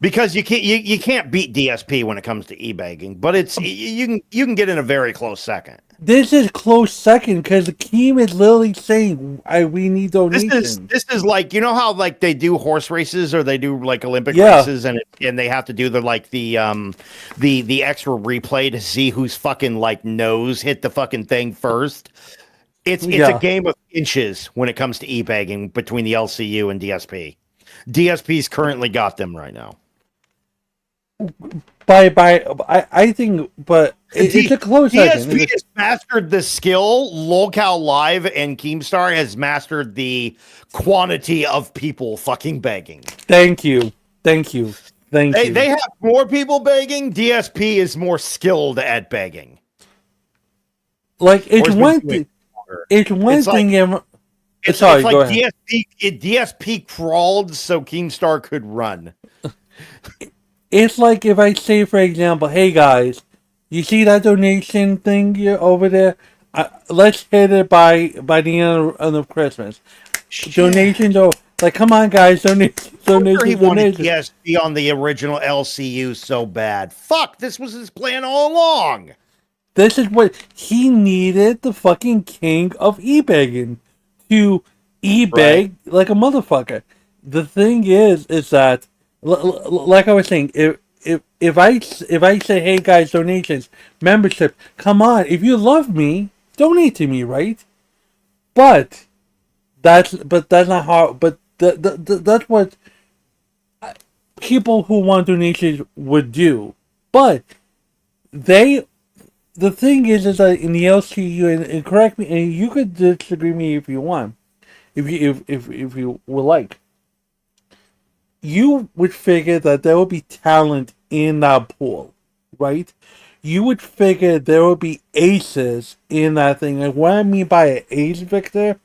Because you can't beat DSP when it comes to e-begging, but it's you can get in a very close second. This is close second because the team is literally saying, we need donations. This is like, you know how like they do horse races or they do like Olympic races and they have to do the extra replay to see whose fucking like nose hit the fucking thing first. It's a game of inches when it comes to e-begging between the LCU and DSP. DSP's currently got them right now. I think, but it's a close second. DSP has mastered the skill. Lolcow Live and Keemstar has mastered the quantity of people fucking begging. Thank you. They have more people begging. DSP is more skilled at begging. Like it's one thing. It's like DSP crawled so Keemstar could run. It's like if I say, for example, hey guys, you see that donation thing over there? Let's hit it by the end of Christmas. Shit. Donations are like, come on guys, donations. He wanted DSP on the original LCU so bad. Fuck, this was his plan all along. This is what he needed, the fucking king of e-begging to e-beg like a motherfucker. The thing is that, like I was saying, if I say, hey guys, donations, membership, come on, if you love me, donate to me, right? But that's not how. But that's what people who want donations would do. But the thing is that in the LCU, and correct me, and you could disagree with me if you want, if you would like. You would figure that there would be talent in that pool, right? You would figure there would be aces in that thing. And what I mean by an ace victor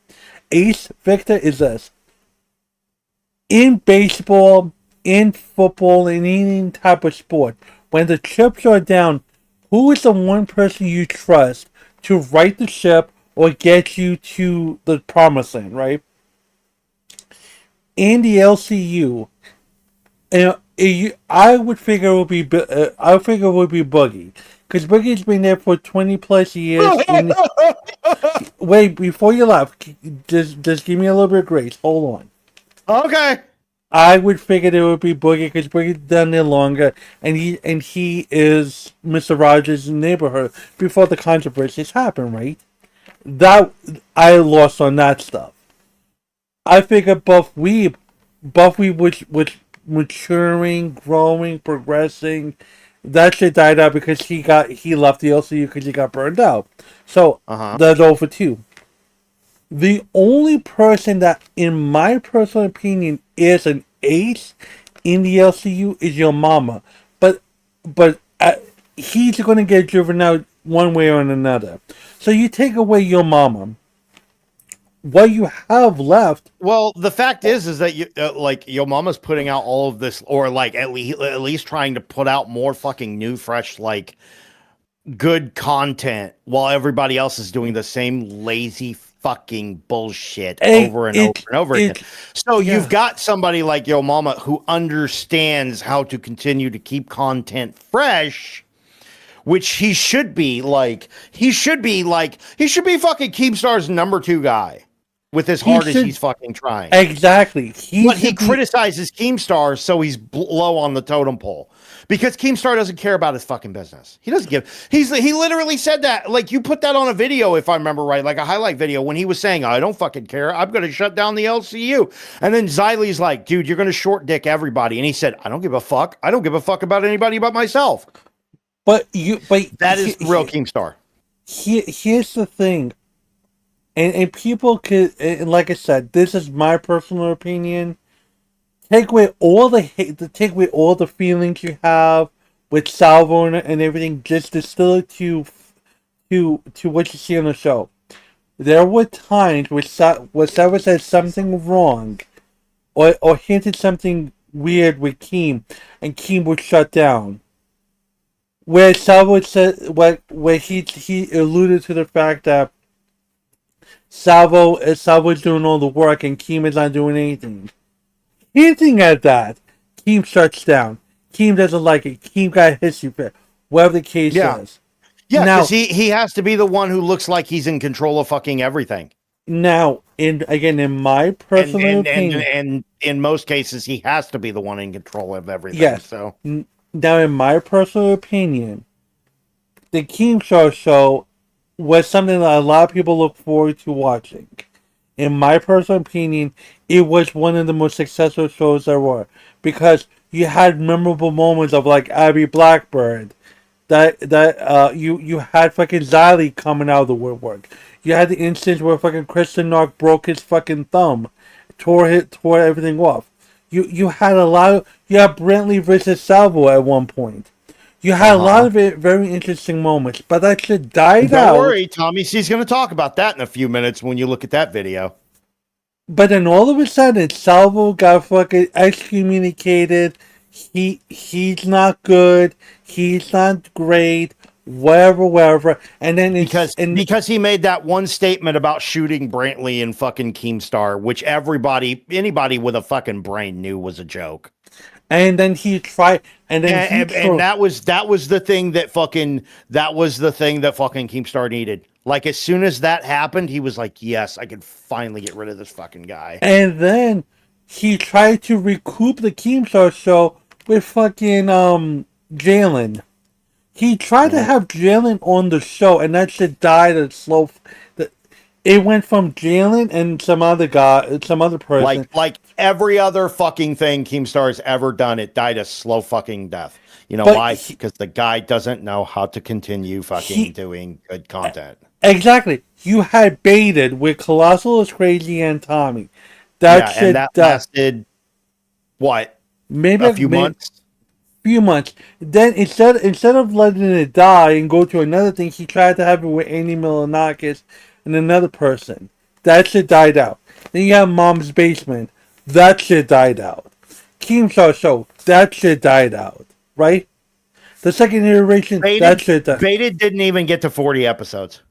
is this. In baseball, in football, in any type of sport, when the chips are down, who is the one person you trust to right the ship or get you to the promised land, right? In the LCU, I would figure it would be Boogie, because Boogie's been there for 20 plus years. Wait, before you laugh, just give me a little bit of grace. Hold on. Okay. I would figure it would be Boogie because Boogie's done it longer, and he is Mr. Rogers' neighborhood before the controversies happen, right? That I lost on that stuff. I figured Buff Weeb was maturing, growing, progressing. That shit died out because he left the LCU because he got burned out. So that's all for two. The only person that, in my personal opinion, is an ace in the LCU is your mama, but he's going to get driven out one way or another. So you take away your mama, what you have left. Well, the fact is that you like your mama's putting out all of this, or like at least trying to put out more fucking new, fresh, like good content, while everybody else is doing the same lazy fucking bullshit over and over again. So you've got somebody like Yo Mama who understands how to continue to keep content fresh, which he should be fucking Keemstar's number 2 guy with as hard as he's fucking trying. Exactly. He criticizes Keemstar, so he's low on the totem pole. Because Keemstar doesn't care about his fucking business. He doesn't give. He literally said that. Like, you put that on a video, if I remember right, like a highlight video, when he was saying, I don't fucking care. I'm going to shut down the LCU. And then Xylee's like, dude, you're going to short dick everybody. And he said, I don't give a fuck. I don't give a fuck about anybody but myself. But that is real Keemstar. Here's the thing. And people could, and like I said, this is my personal opinion. Take away all the hate, take away all the feelings you have with Salvo and everything. Just distill it to what you see on the show. There were times where Salvo said something wrong, or hinted something weird with Keem, and Keem would shut down. Where Salvo said where he alluded to the fact that Salvo's doing all the work and Keem is not doing anything. Hinting at that, Keem shuts down. Keem doesn't like it. Keem got a history fit. Whatever the case is. Yeah, because he has to be the one who looks like he's in control of fucking everything. Now, in my personal opinion, and in most cases, he has to be the one in control of everything. Yes. So now, in my personal opinion, the Keemstar show was something that a lot of people look forward to watching. In my personal opinion, it was one of the most successful shows there were, because you had memorable moments of like Abby Blackbird, you had fucking Xylee coming out of the woodwork. You had the instance where fucking Kristen Knock broke his fucking thumb, tore everything off. You had Brantley versus Salvo at one point. You had a lot of very interesting moments, but that shit died out. Don't worry, Tommy C's going to talk about that in a few minutes when you look at that video. But then all of a sudden, Salvo got fucking excommunicated. He's not good. He's not great. Whatever. And then because he made that one statement about shooting Brantley and fucking Keemstar, which anybody with a fucking brain knew was a joke. And then he tried, and that was the thing that fucking Keemstar needed. Like, as soon as that happened, he was like, yes, I can finally get rid of this fucking guy. And then he tried to recoup the Keemstar show with fucking Jalen. He tried to have Jalen on the show, and that shit died at slow. It went from Jalen and some other person. Like every other fucking thing Keemstar's ever done, it died a slow fucking death. You know why? Because the guy doesn't know how to continue fucking doing good content. Exactly. You had Baited with Colossal is Crazy and Tommy. That lasted what? Maybe a few months. Then instead of letting it die and go to another thing, he tried to have it with Andy Milonakis and another person. That shit died out. Then you have Mom's Basement. That shit died out. Keemstar Show. That shit died out. Right? The second iteration, that shit died. Baited didn't even get to 40 episodes.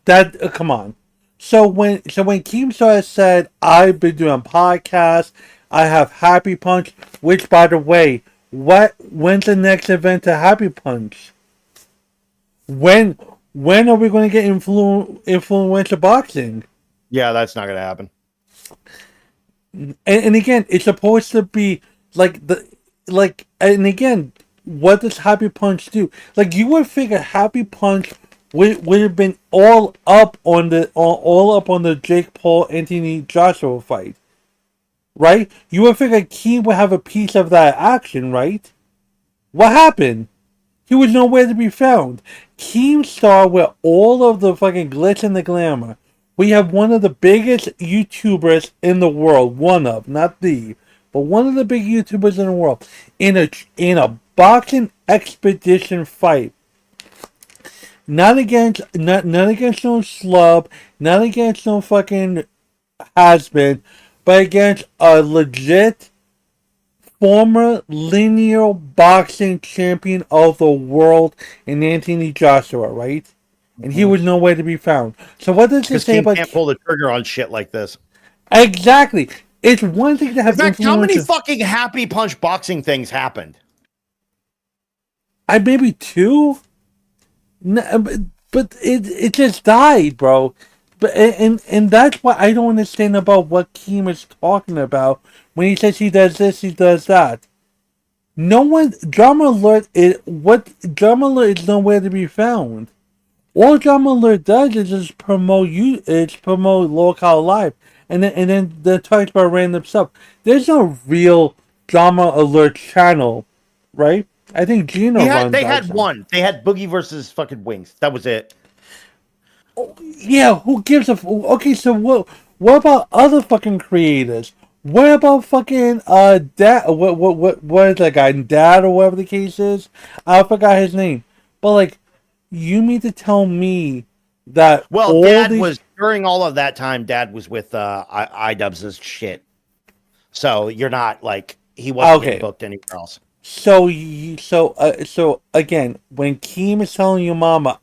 That come on. So when Keemstar said, I've been doing podcasts, I have Happy Punch, which by the way, when's the next event to Happy Punch? When are we going to get influencer boxing? Yeah, that's not gonna happen. And again, it's supposed to be and again, what does Happy Punch do? Like, you would figure Happy Punch would have been all up on the Jake Paul Anthony Joshua fight, right? You would figure Keem would have a piece of that action, right? What happened? He was nowhere to be found. Keemstar, with all of the fucking glitz and the glamour, we have one of the biggest YouTubers in the world, not the, but one of the big YouTubers in the world, in a boxing expedition fight. Not against no slub, not against no fucking has-been, but against a legit former linear boxing champion of the world in Anthony Joshua, right? And he was nowhere to be found. So what does this say about? Can't pull the trigger on shit like this. Exactly. It's one thing to have. In fact, how many fucking Happy Punch boxing things happened? Maybe 2. No, but it just died, bro. But and that's what I don't understand about what Keem is talking about when he says he does this, he does that. No one Drama Alert is nowhere to be found. All Drama Alert does is just promote Local Live, and then talks about random stuff. There's no real Drama Alert channel, right? I think Gino runs. They had one. They had Boogie versus fucking Wings. That was it. Yeah, who gives a? Okay, so what about other fucking creators? What about fucking Dad? What is that guy? Dad or whatever the case is. I forgot his name. But like, you mean to tell me that Dad was during all of that time. Dad was with iDubbbz's shit. So you're not like he wasn't getting booked anywhere else. So again, when Keem is telling your mama,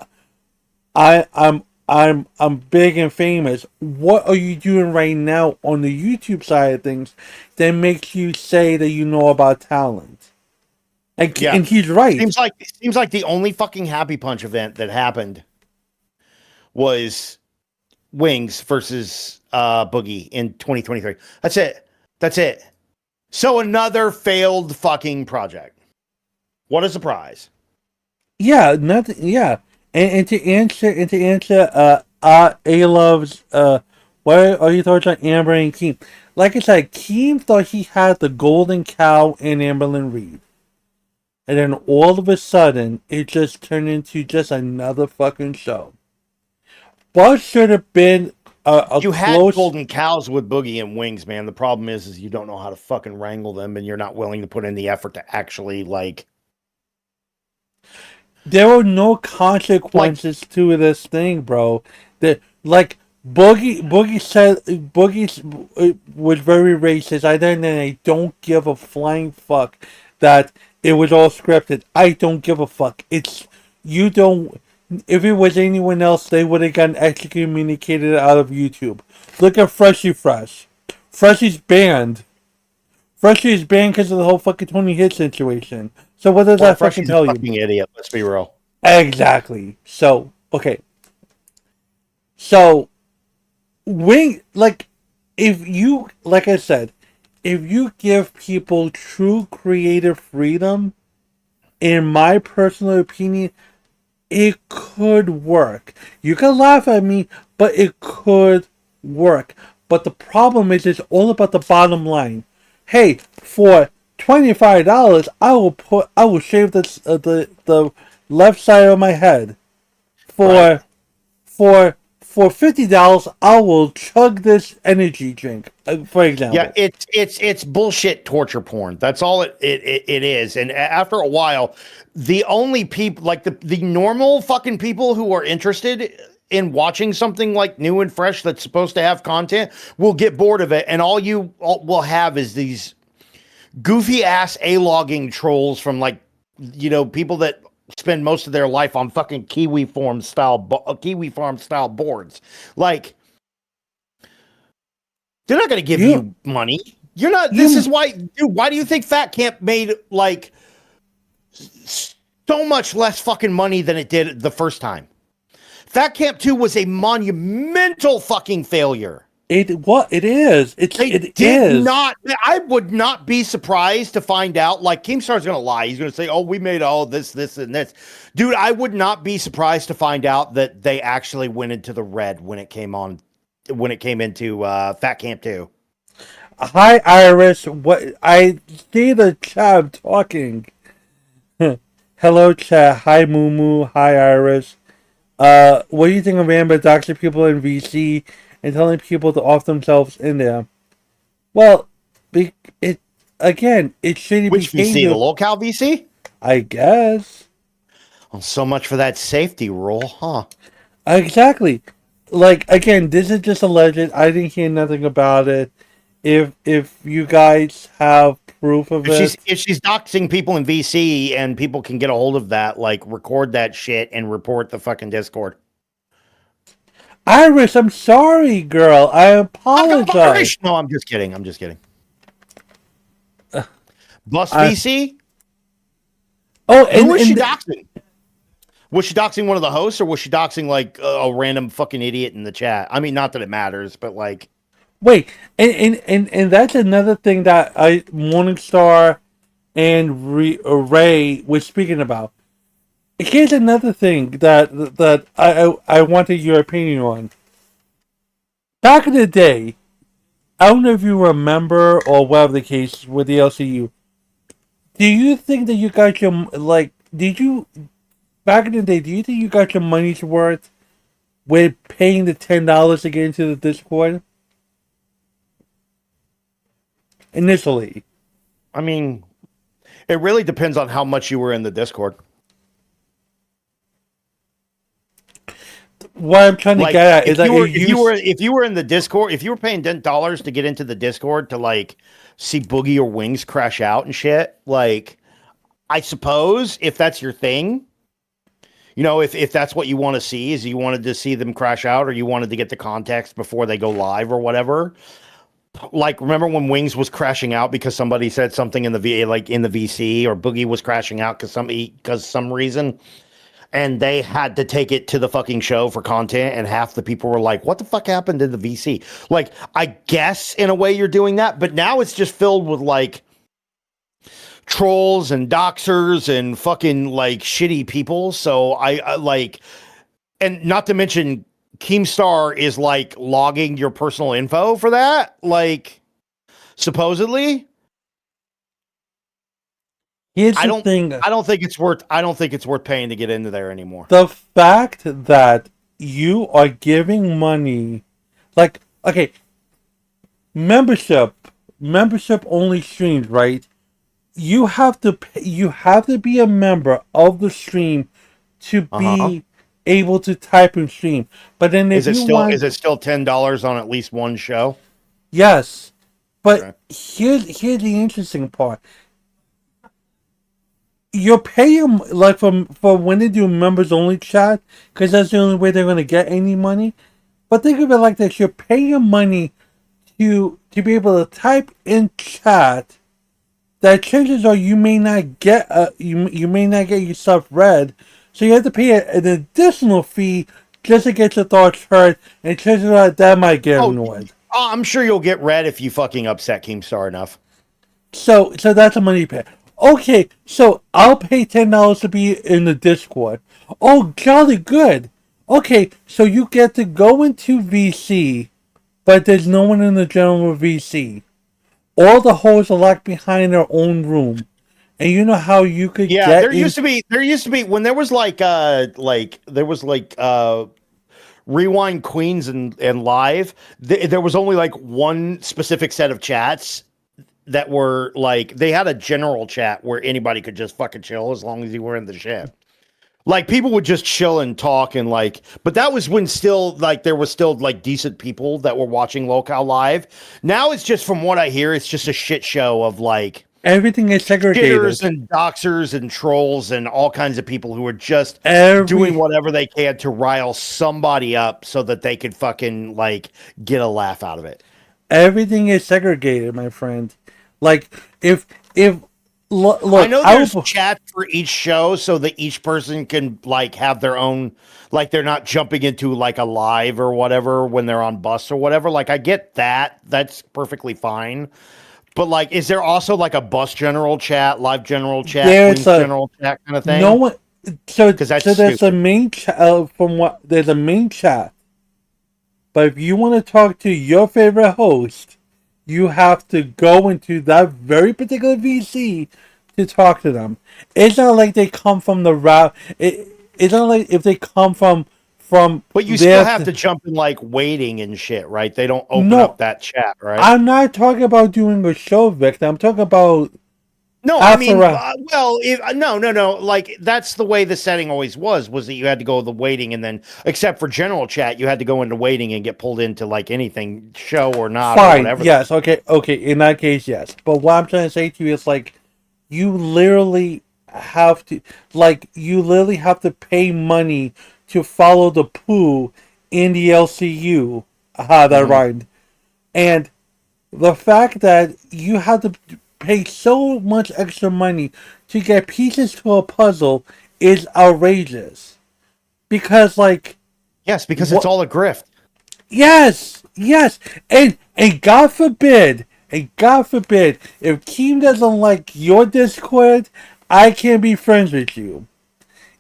I'm big and famous. What are you doing right now on the YouTube side of things that makes you say that you know about talent? And he's right. Seems like the only fucking Happy Punch event that happened was Wings versus Boogie in 2023. That's it. So another failed fucking project. What a surprise. Yeah, nothing. Yeah, and to answer, A-Love's, what are your thoughts on Amber and Keem? Like I said, Keem thought he had the golden cow in Amberlyn Reed. And then all of a sudden, it just turned into just another fucking show. But should have been you had golden cows with Boogie and Wings, man. The problem is you don't know how to fucking wrangle them, and you're not willing to put in the effort to actually like. There were no consequences to this thing, bro. That like Boogie said Boogie was very racist. I don't give a flying fuck that it was all scripted. I don't give a fuck. You don't. If it was anyone else, they would have gotten excommunicated out of YouTube. Look at Freshie Fresh. Freshie's banned. Freshie is banned because of the whole fucking Tony Hit situation. So what does that fucking tell you? Fucking idiot. Let's be real. Exactly. So okay. So if you, like I said, if you give people true creative freedom, in my personal opinion, it could work. You can laugh at me, but it could work. But the problem is, it's all about the bottom line. Hey, for $25, I will shave the left side of my head. For $50, I will chug this energy drink. For example. Yeah, it's bullshit torture porn. That's all it is. And after a while, the only people, like the normal fucking people who are interested in watching something like new and fresh that's supposed to have content will get bored of it, and all you will have is these goofy ass A-logging trolls from, like, you know, people that spend most of their life on fucking Kiwi Farm style boards. Like, they're not going to give you money. You're not. This is why, dude. Why do you think Fat Camp made like so much less fucking money than it did the first time? Fat Camp 2 was a monumental fucking failure. It is. It is not. I would not be surprised to find out. Like Keemstar's gonna lie. He's gonna say, "Oh, we made all this, and this." Dude, I would not be surprised to find out that they actually went into the red when it came into Fat Camp 2. Hi, Iris. What I see the chat talking. Hello, chat. Hi, Moo. Hi, Iris. What do you think of Amber doxing people in VC and telling people to off themselves in there? Well, it's shitty. Which VC? The local VC? I guess. Well, so much for that safety rule, huh? Exactly. Like, again, this is just alleged. I didn't hear nothing about it. If you guys have proof of it. If she's doxing people in VC and people can get a hold of that, like record that shit and report the fucking Discord. Iris, I'm sorry, girl. I apologize. No, I'm just kidding. Bus VC? Oh, and who was she doxing? Was she doxing one of the hosts, or was she doxing like a random fucking idiot in the chat? I mean, not that it matters, but like. Wait, and that's another thing that Morningstar and Ray was speaking about. Here's another thing that I wanted your opinion on. Back in the day, I don't know if you remember or whatever the case with the LCU. Do you think that you got your back in the day? Do you think you got your money's worth with paying the $10 to get into the Discord? Initially, I mean, it really depends on how much you were in the Discord. What I'm trying to get at is that if you were in the Discord, if you were paying $10 to get into the Discord to like see Boogie or Wings crash out and shit, like I suppose if that's your thing, you know, if that's what you want to see, is you wanted to see them crash out or you wanted to get the context before they go live or whatever. Like, remember when Wings was crashing out because somebody said something in the VC, or Boogie was crashing out because some reason, and they had to take it to the fucking show for content, and half the people were like, "What the fuck happened in the VC?" Like, I guess in a way you're doing that, but now it's just filled with like trolls and doxers and fucking like shitty people. So I like, and not to mention, Keemstar is like logging your personal info for that, like supposedly. I don't think it's worth paying to get into there anymore. The fact that you are giving money, like, okay, membership only streams, right? You have to be a member of the stream to be able to type and stream. But then if is it still $10 on at least one show? Yes. But here's the interesting part. You're paying like for when they do members only chat, because that's the only way they're gonna get any money. But think of it like this: you're paying money to be able to type in chat. That chances are you may not get you may not get your stuff read. So you have to pay an additional fee just to get your thoughts heard, and chances are that might get annoyed. I'm sure you'll get read if you fucking upset Keemstar enough. So that's a money pay. Okay, so I'll pay $10 to be in the Discord. Oh, jolly good. Okay, so you get to go into VC, but there's no one in the general VC. All the hosts are locked behind their own room. And you know how you could get there used to be when there was Rewind Queens and Live, there was only like one specific set of chats that were like, they had a general chat where anybody could just fucking chill as long as you were in the ship. Like, people would just chill and talk and like, but that was when still like there was still like decent people that were watching Local Live. Now it's just, from what I hear, it's just a shit show of like Everything is segregated. Shitters and doxers and trolls and all kinds of people who are just Every- doing whatever they can to rile somebody up so that they could fucking like get a laugh out of it. Everything is segregated, my friend. Like if look, I know there's chat for each show so that each person can like have their own, like they're not jumping into like a live or whatever when they're on bus or whatever. Like I get that. That's perfectly fine. But like, is there also like a bus general chat, live general chat, there's a general chat kind of thing? no one. So Because that's there's stupid. a main chat there's a main chat. But if you want to talk to your favorite host, you have to go into that very particular VC to talk to them. It's not like they come from the route. It's not like if they come from. But you still have to jump in like waiting and shit, right? They don't open up that chat, right? I'm not talking about doing a show, Victor. I'm talking about. No, I mean, no. Like that's the way the setting always was that you had to go the waiting and then, except for general chat, you had to go into waiting and get pulled into like anything show or not. Fine. Or whatever. Yes. Okay. In that case, yes. But what I'm trying to say to you is like, you literally have to pay money to follow the poo in the LCU. Aha, that rhymed. And the fact that you have to pay so much extra money to get pieces to a puzzle is outrageous. Because, like... Yes, because it's all a grift. Yes! And God forbid, if Keem doesn't like your Discord, I can't be friends with you.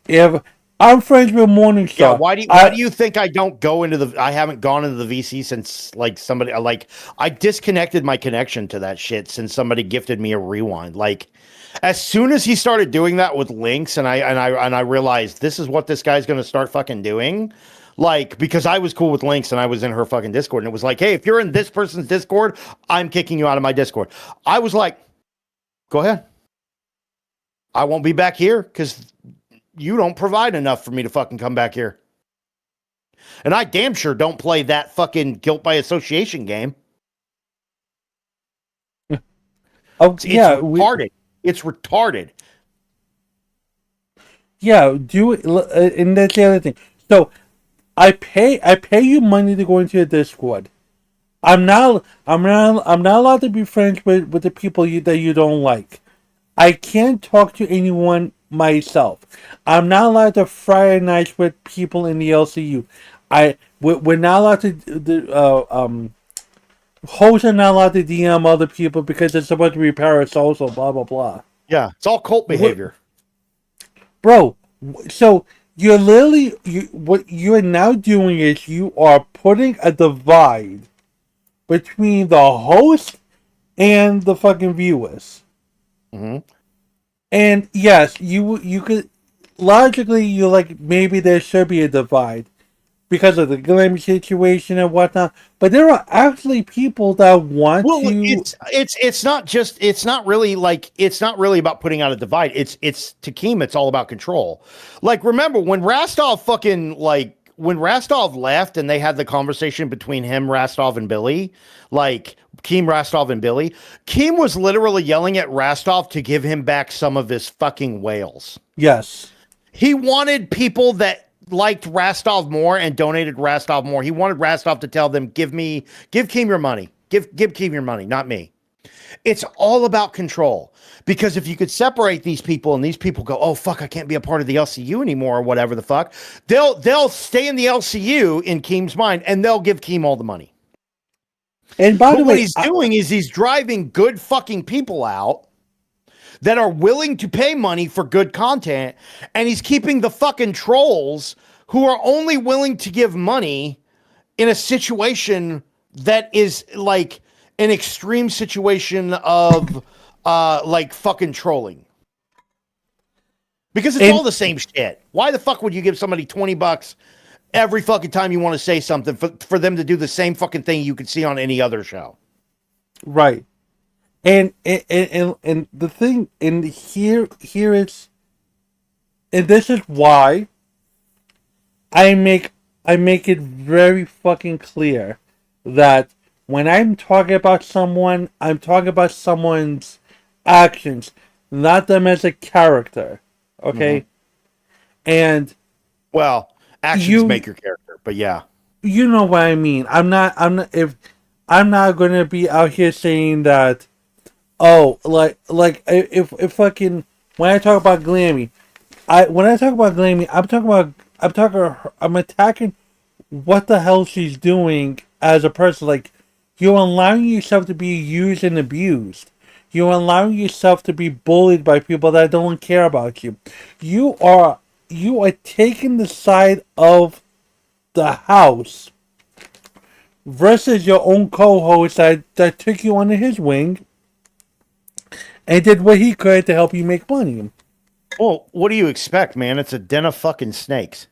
If I'm friends with Morningstar. Yeah, why do you think I don't go into the? I haven't gone into the VC since like somebody like I disconnected my connection to that shit since somebody gifted me a rewind. Like as soon as he started doing that with links, and I realized this is what this guy's going to start fucking doing. Like because I was cool with links and I was in her fucking Discord and it was like, hey, if you're in this person's Discord, I'm kicking you out of my Discord. I was like, go ahead. I won't be back here because you don't provide enough for me to fucking come back here. And I damn sure don't play that fucking guilt by association game. It's retarded. It's retarded. Yeah, do it, and that's the other thing. So, I pay you money to go into your Discord. I'm not allowed to be friends with the people that you don't like. I can't talk to anyone myself. I'm not allowed to fraternize with people in the LCU. We're not allowed to hosts are not allowed to DM other people because it's supposed to be parasocial, blah blah blah. Yeah, it's all cult behavior. Bro, so you're literally what you're now doing is you are putting a divide between the host and the fucking viewers. Mm-hmm. And yes, you could logically you're like maybe there should be a divide because of the Glim situation and whatnot. But there are actually people that want to. It's not really about putting out a divide. It's to Keem, it's all about control. Like remember when Rastov when Rastov left and they had the conversation between him, Rastov, and Billy, like Keem, Rastov, and Billy, Keem was literally yelling at Rastov to give him back some of his fucking whales. Yes. He wanted people that liked Rastov more and donated Rastov more. He wanted Rastov to tell them, give Keem your money. Give Keem your money, not me. It's all about control. Because if you could separate these people and these people go, oh fuck, I can't be a part of the LCU anymore or whatever the fuck, they'll stay in the LCU in Keem's mind and they'll give Keem all the money. And by the way, what he's doing is he's driving good fucking people out that are willing to pay money for good content, and he's keeping the fucking trolls who are only willing to give money in a situation that is like an extreme situation of like fucking trolling. Because it's all the same shit. Why the fuck would you give somebody $20 every fucking time you want to say something for them to do the same fucking thing you could see on any other show? Right. And the thing, and here is, and this is why I make it very fucking clear that when I'm talking about someone, I'm talking about someone's actions, not them as a character. Okay, and Well, actions make your character, but yeah. you know what I mean. I'm not. I'm not gonna be out here saying that. Oh, if fucking when I talk about Glammy, I'm attacking what the hell she's doing as a person. Like, you're allowing yourself to be used and abused. You're allowing yourself to be bullied by people that don't care about you. You are taking the side of the house versus your own co-host that took you under his wing and did what he could to help you make money. Well, what do you expect, man? It's a den of fucking snakes.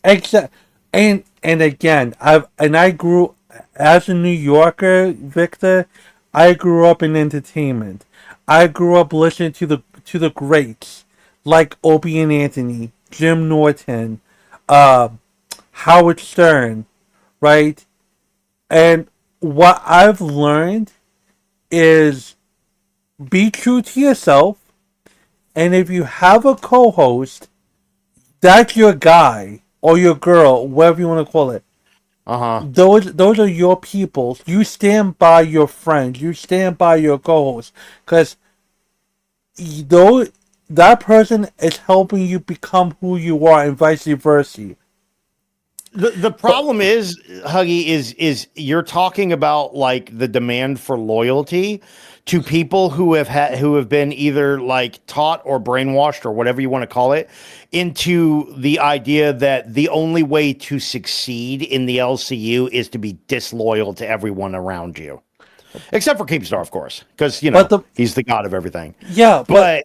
Exactly. And again, I grew as a New Yorker, Victor. I grew up in entertainment. I grew up listening to the greats like Opie and Anthony, Jim Norton, Howard Stern, right? And what I've learned is be true to yourself. And if you have a co-host, that's your guy or your girl, whatever you want to call it. Those are your people. You stand by your friends. You stand by your co-host, because that person is helping you become who you are, and vice versa. The problem is, Huggy, is you're talking about like the demand for loyalty to people who have been either like taught or brainwashed or whatever you want to call it into the idea that the only way to succeed in the LCU is to be disloyal to everyone around you, except for Keemstar, of course, because he's the god of everything. Yeah, but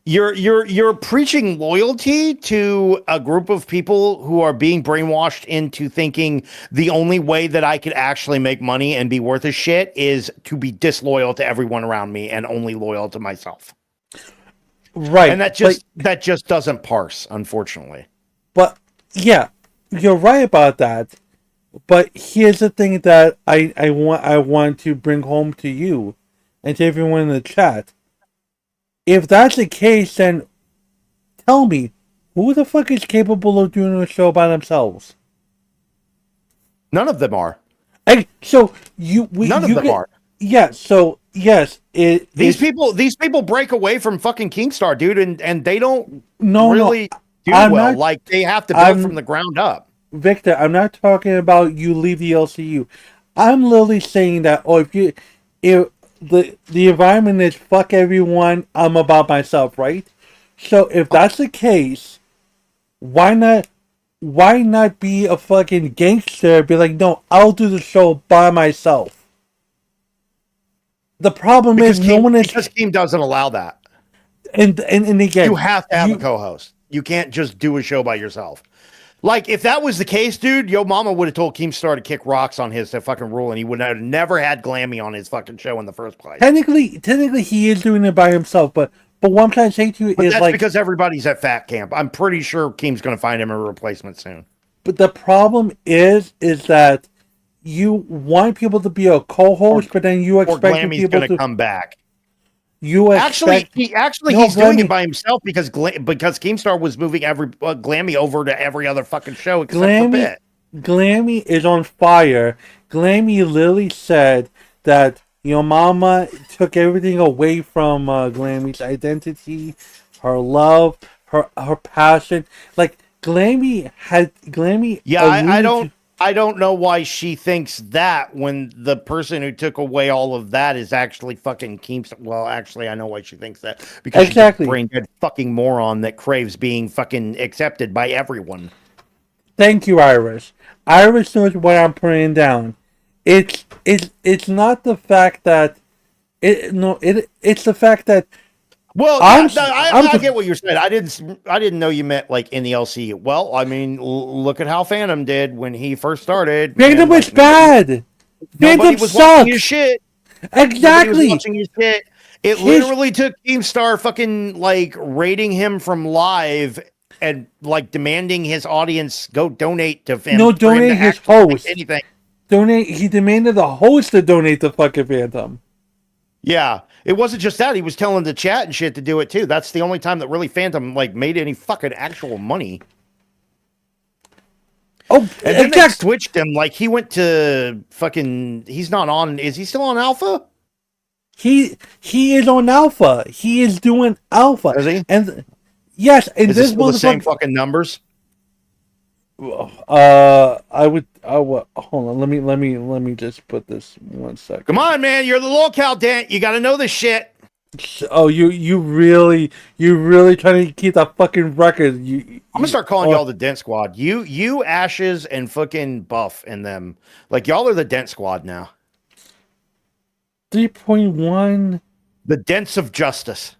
you're preaching loyalty to a group of people who are being brainwashed into thinking the only way that I could actually make money and be worth a shit is to be disloyal to everyone around me and only loyal to myself. Right. And that just doesn't parse, unfortunately. But yeah, you're right about that. But here's the thing that I want to bring home to you and to everyone in the chat. If that's the case, then tell me, who the fuck is capable of doing a show by themselves? None of them are. None of them are. Yeah. So yes, these people break away from fucking Keemstar, dude, and they don't do well. Like they have to build from the ground up. Victor, I'm not talking about you leave the LCU. I'm literally saying that, if the environment is fuck everyone, I'm about myself, right? So if that's the case, why not be a fucking gangster? Be like, no, I'll do the show by myself. The problem is because Keem doesn't allow that. And again, you have to have a co-host. You can't just do a show by yourself. Like, if that was the case, dude, Yo Mama would have told Keemstar to kick rocks on his fucking rule, and he would have never had Glammy on his fucking show in the first place. Technically, he is doing it by himself, but what I'm trying to say to you is, that's because everybody's at fat camp. I'm pretty sure Keem's going to find him a replacement soon. But the problem is that you want people to be a co-host, but then you expect people to come back. He's doing it by himself because Keemstar was moving Glammy over to every other fucking show except for Bit. Glammy is on fire. Glammy literally said that Yo Mama took everything away from Glammy's identity, her love, her passion. Like Glammy. Yeah, I don't know why she thinks that when the person who took away all of that is actually fucking Keemstar. Well, actually, I know why she thinks that. Because she's a brain-dead fucking moron that craves being fucking accepted by everyone. Thank you, Iris. Iris knows what I'm putting down. It's not the fact that it's the fact that. Well, I get what you're saying. I didn't know you meant like in the LCU. Well, I mean, look at how Phantom did when he first started. Phantom was bad. Nobody was watching his shit. Exactly. Nobody was watching his shit. It literally took Keemstar fucking like rating him from live and like demanding his audience go donate to him. No, donate his host. Anything. Donate. He demanded the host to donate to fucking Phantom. Yeah, it wasn't just that. He was telling the chat and shit to do it too. That's the only time that really Phantom like made any fucking actual money. Oh, and then they switched him. Like he went to fucking. He's not on. Is he still on Alpha? He is on Alpha. He is doing Alpha. Is he? And yes, and Is this it the same fucking numbers? I would. Hold on. Let me just put this 1 second. Come on, man. You're the locale dent. You got to know this shit. Oh, you really trying to keep that fucking record. I'm gonna start calling y'all the Dent Squad. You Ashes and fucking Buff and them. Like y'all are the Dent Squad now. 3.1. The Dents of Justice.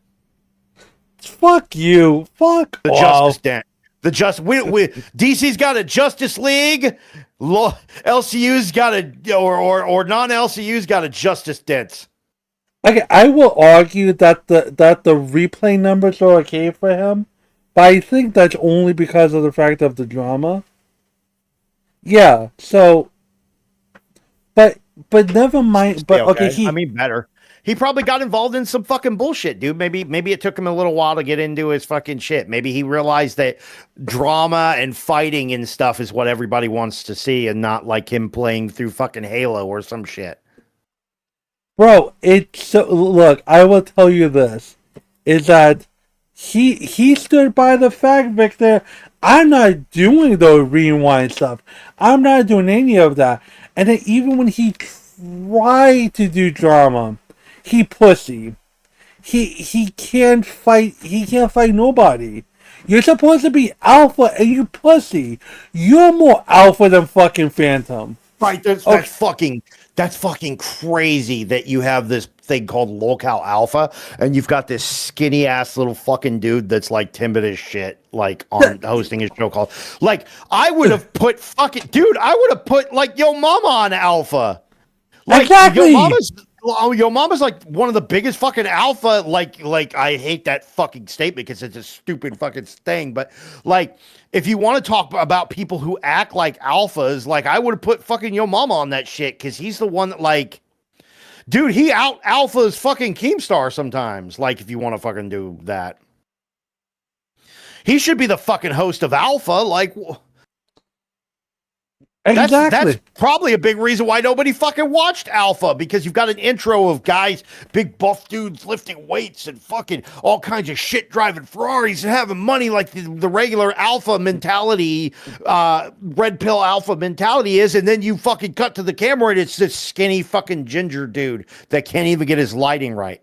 Fuck you. Fuck the Justice Dent. The we DC's got a Justice League. LCU's got a or non LCU's got a Justice Dent. Okay, I will argue that the replay numbers are okay for him, but I think that's only because of the fact of the drama. Yeah, so, but never mind. But okay, I mean, better. He probably got involved in some fucking bullshit, dude. Maybe it took him a little while to get into his fucking shit. Maybe he realized that drama and fighting and stuff is what everybody wants to see, and not like him playing through fucking Halo or some shit. Bro, look, I will tell you this, is that he stood by the fact, Victor, I'm not doing the rewind stuff. I'm not doing any of that. And then even when he tried to do drama, he pussy. He can't fight nobody. You're supposed to be alpha and you pussy. You're more alpha than fucking Phantom. Right, that's fucking crazy that you have this thing called Locale Alpha and you've got this skinny ass little fucking dude that's like timid as shit, like on hosting a show called. Like, I would have put I would have put like Yo Mama on Alpha. Like, exactly. Yo Mama's like one of the biggest fucking alpha. Like I hate that fucking statement because it's a stupid fucking thing. But like, if you want to talk about people who act like alphas, like I would have put fucking Yo Mama on that shit because he's the one that like, dude, he out alphas fucking Keemstar sometimes. Like, if you want to fucking do that, he should be the fucking host of Alpha. Like. Exactly. That's probably a big reason why nobody fucking watched Alpha, because you've got an intro of guys, big buff dudes lifting weights and fucking all kinds of shit, driving Ferraris and having money like the regular Alpha mentality, red pill Alpha mentality is. And then you fucking cut to the camera and it's this skinny fucking ginger dude that can't even get his lighting right.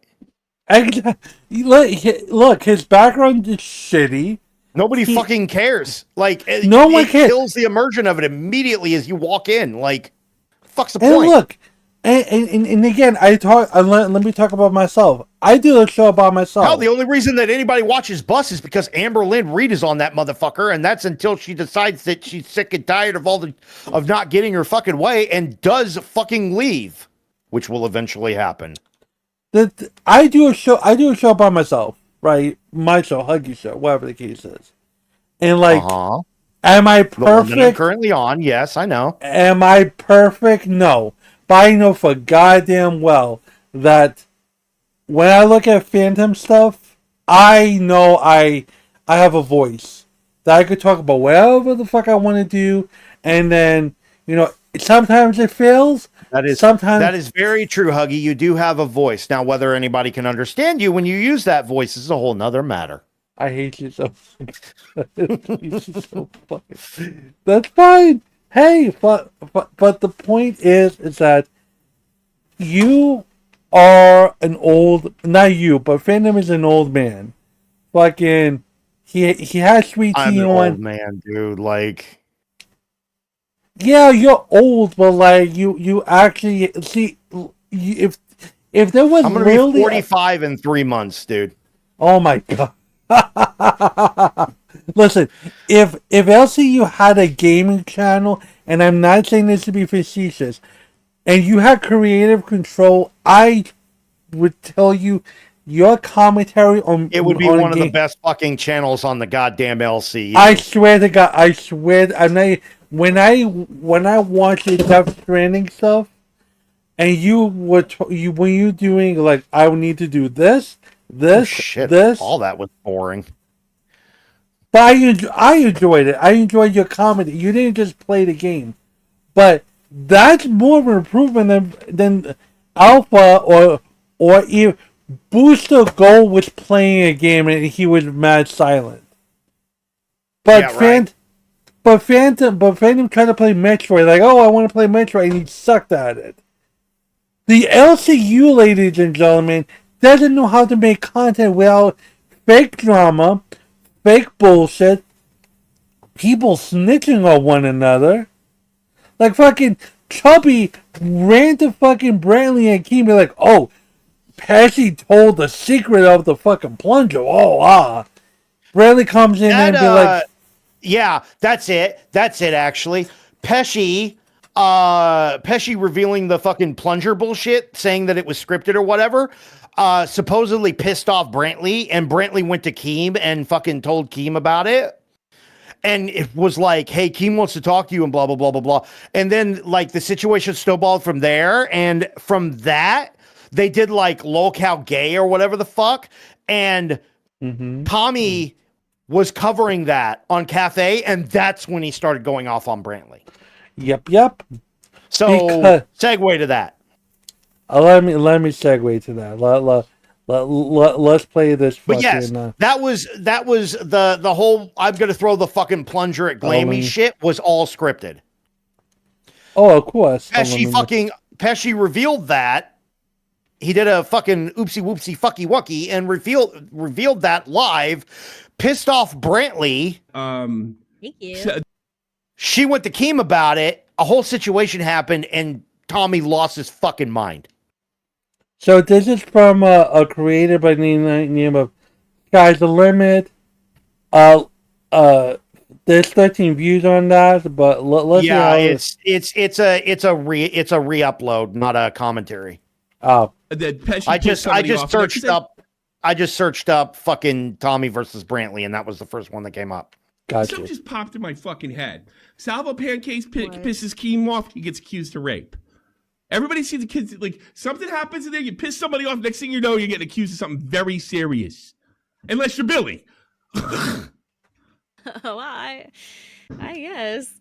Look, his background is shitty. Nobody fucking cares. Like, no one cares. Kills the immersion of it immediately as you walk in. Like, fuck's the and point? Look, and again, let me talk about myself. I do a show about myself. Hell, the only reason that anybody watches Bus is because Amber Lynn Reed is on that motherfucker, and that's until she decides that she's sick and tired of not getting her fucking way and does fucking leave, which will eventually happen. I do a show about myself. Right, my show, Huggy Show, whatever the case is, and like, am I perfect? The one that I'm currently on, yes, I know. Am I perfect? No, but I know for goddamn well that when I look at Phantom stuff, I know I have a voice that I could talk about whatever the fuck I want to do, and then sometimes it fails. That is very true, Huggy. You do have a voice. Now, whether anybody can understand you when you use that voice is a whole nother matter. I hate you so fucking. That's fine. Hey, but the point is that you are an old, not you, but Phantom is an old man. Fucking, he has sweet tea on. I'm an old man, dude. Like. Yeah, you're old, but like you actually see if there was I'm gonna be 45 in 3 months, dude. Oh my god! Listen, if LCU had a gaming channel, and I'm not saying this to be facetious, and you had creative control, I would tell you your commentary on it would be one of the best fucking channels on the goddamn LCU. I swear to God, I'm not. When I watch the Death Stranding stuff, and you would you when you doing like I would need to do this, this, Shit, this. all that was boring. But I enjoyed it. I enjoyed your comedy. You didn't just play the game, but that's more of an improvement than Alpha or even Booster Gold was playing a game and he was mad silent. But Yeah, right. Phantom tried to play Metroid. Like, oh, I want to play Metroid, and he sucked at it. The LCU, ladies and gentlemen, doesn't know how to make content without fake drama, fake bullshit, people snitching on one another. Like fucking Chubby ran to fucking Brantley and Keem like, oh, Peshi told the secret of the fucking plunger. Oh, Brantley comes in and be like, yeah, that's it. That's it, actually. Peshi revealing the fucking plunger bullshit, saying that it was scripted or whatever, supposedly pissed off Brantley, and Brantley went to Keem and fucking told Keem about it. And it was like, hey, Keem wants to talk to you and blah, blah, blah, blah, blah. And then, like, the situation snowballed from there. And from that, they did, like, locale gay or whatever the fuck. And Tommy was covering that on Cafe. And that's when he started going off on Brantley. Yep. So, segue to that. Let me segue to that. Let's play this. But yes, that was the whole. I'm gonna throw the fucking plunger at Glammy shit was all scripted. Oh, of course. Peshi revealed that he did a fucking oopsie whoopsie fucky wucky and revealed that live, pissed off Brantley. Thank you. She went to Keem about it. A whole situation happened, and Tommy lost his fucking mind. So this is from a creator by the name of Sky's the Limit. There's 13 views on that, but let's it's a re-upload, not a commentary. Oh, I just searched up fucking Tommy versus Brantley, and that was the first one that came up. Gotcha. Something just popped in my fucking head. Salvo Pancakes pisses Keem off. He gets accused of rape. Everybody sees the kids, like, something happens in there, you piss somebody off, next thing you know, you're getting accused of something very serious. Unless you're Billy. Oh, I guess.